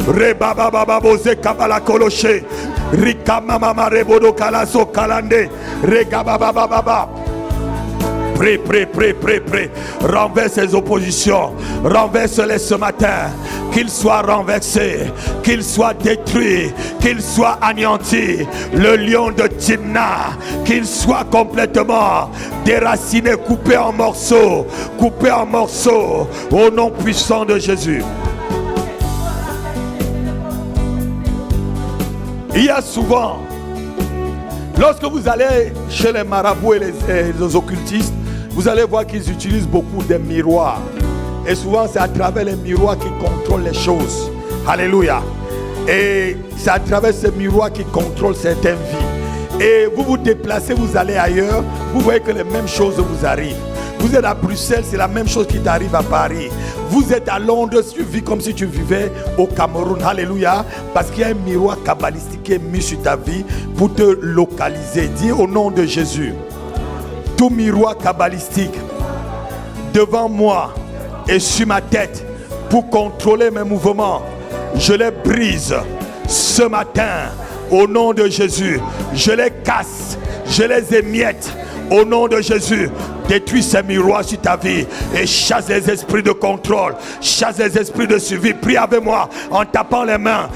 Rebababa boze kabala koloshe. Rika mama marebodo kalaso kalande. Regabababa. Prie. Renverse ces oppositions. Renverse-les ce matin. Qu'ils soient renversés, qu'ils soient détruits, qu'ils soient anéantis. Le lion de Timna, qu'il soit complètement déraciné, coupé en morceaux. Au nom puissant de Jésus. Il y a souvent, lorsque vous allez chez les marabouts et les occultistes, vous allez voir qu'ils utilisent beaucoup des miroirs. Et souvent, c'est à travers les miroirs qu'ils contrôlent les choses. Alléluia. Et c'est à travers ces miroirs qu'ils contrôlent certaines vies. Et vous vous déplacez, vous allez ailleurs, vous voyez que les mêmes choses vous arrivent. Vous êtes à Bruxelles, c'est la même chose qui t'arrive à Paris. Vous êtes à Londres, tu vis comme si tu vivais au Cameroun. Alléluia. Parce qu'il y a un miroir kabbalistique qui est mis sur ta vie pour te localiser. Dis au nom de Jésus. Tout miroir kabbalistique devant moi et sur ma tête pour contrôler mes mouvements, je les brise ce matin au nom de Jésus. Je les casse, je les émiette au nom de Jésus. Détruis ces miroirs sur ta vie et chasse les esprits de contrôle, chasse les esprits de suivi. Prie avec moi en tapant les mains,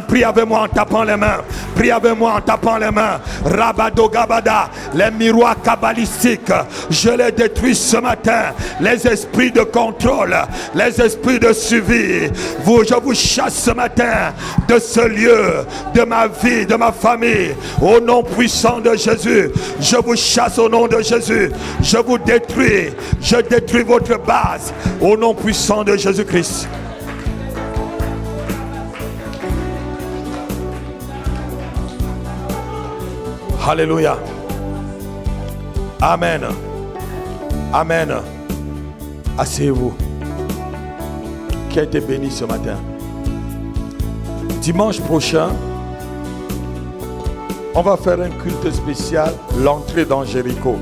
prie avec moi en tapant les mains, prie avec moi en tapant les mains. Rabado Gabada, les miroirs kabbalistiques, je les détruis ce matin. Les esprits de contrôle, les esprits de suivi, je vous chasse ce matin de ce lieu, de ma vie, de ma famille, au nom puissant de Jésus. Je vous chasse au nom de Jésus. Je vous détruis, je détruis votre base au nom puissant de Jésus-Christ. Alléluia. Amen. Amen. Asseyez-vous. Qui a été béni ce matin. Dimanche prochain, on va faire un culte spécial, l'entrée dans Jéricho.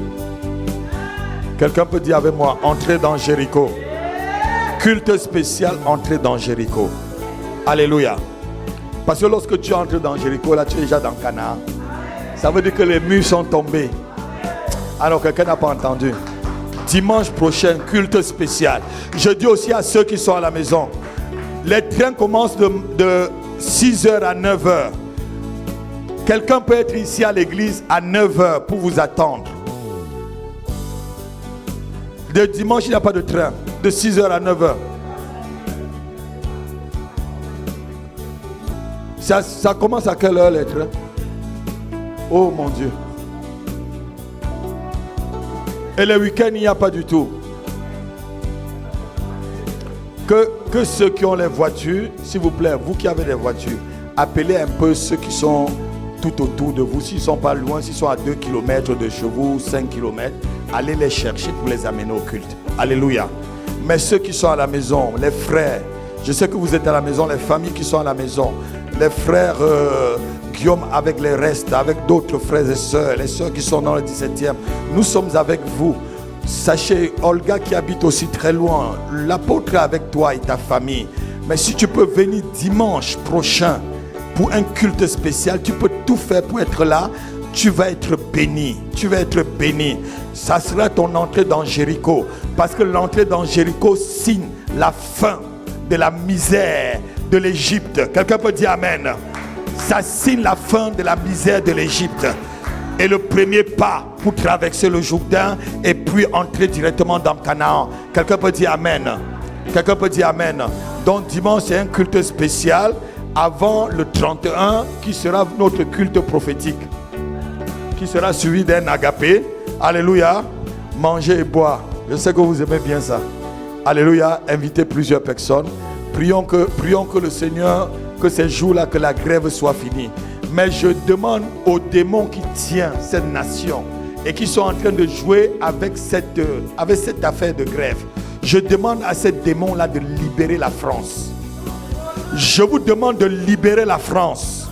Quelqu'un peut dire avec moi, entrer dans Jéricho. Culte spécial, entrer dans Jéricho. Alléluia. Parce que lorsque tu entres dans Jéricho, là tu es déjà dans Canaan. Ça veut dire que les murs sont tombés. Alors quelqu'un n'a pas entendu. Dimanche prochain, culte spécial. Je dis aussi à ceux qui sont à la maison, les trains commencent de 6h à 9h. Quelqu'un peut être ici à l'église à 9h pour vous attendre. De dimanche, il n'y a pas de train. De 6h à 9h. Ça commence à quelle heure les trains? Oh mon Dieu. Et les week-ends, il n'y a pas du tout. Que ceux qui ont les voitures, s'il vous plaît, vous qui avez des voitures, appelez un peu ceux qui sont tout autour de vous. S'ils ne sont pas loin, s'ils sont à 2 km de chez vous, 5 km, allez les chercher pour les amener au culte. Alléluia. Mais ceux qui sont à la maison, les frères, je sais que vous êtes à la maison, les familles qui sont à la maison, les frères Guillaume avec les restes, avec d'autres frères et sœurs, les sœurs qui sont dans le 17e. Nous sommes avec vous. Sachez, Olga qui habite aussi très loin, l'apôtre est avec toi et ta famille. Mais si tu peux venir dimanche prochain pour un culte spécial, tu peux tout faire pour être là. Tu vas être béni. Tu vas être béni. Ça sera ton entrée dans Jéricho. Parce que l'entrée dans Jéricho signe la fin de la misère de l'Égypte. Quelqu'un peut dire Amen. Ça signe la fin de la misère de l'Égypte. Et le premier pas pour traverser le Jourdain et puis entrer directement dans Canaan. Quelqu'un peut dire Amen. Quelqu'un peut dire Amen. Donc dimanche, c'est un culte spécial avant le 31 qui sera notre culte prophétique. Qui sera suivi d'un agapé. Alléluia. Manger et boire. Je sais que vous aimez bien ça. Alléluia. Invitez plusieurs personnes. Prions que le Seigneur, que ces jours-là, que la grève soit finie. Mais je demande aux démons qui tiennent cette nation et qui sont en train de jouer avec cette affaire de grève. Je demande à ces démons-là de libérer la France. Je vous demande de libérer la France.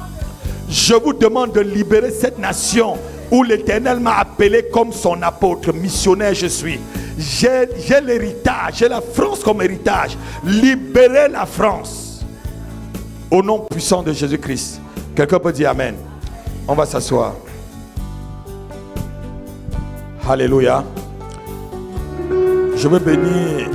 Je vous demande de libérer cette nation où l'Éternel m'a appelé comme son apôtre, missionnaire je suis. J'ai l'héritage, j'ai la France comme héritage. Libérez la France. Au nom puissant de Jésus-Christ. Quelqu'un peut dire Amen. On va s'asseoir. Alléluia. Je veux bénir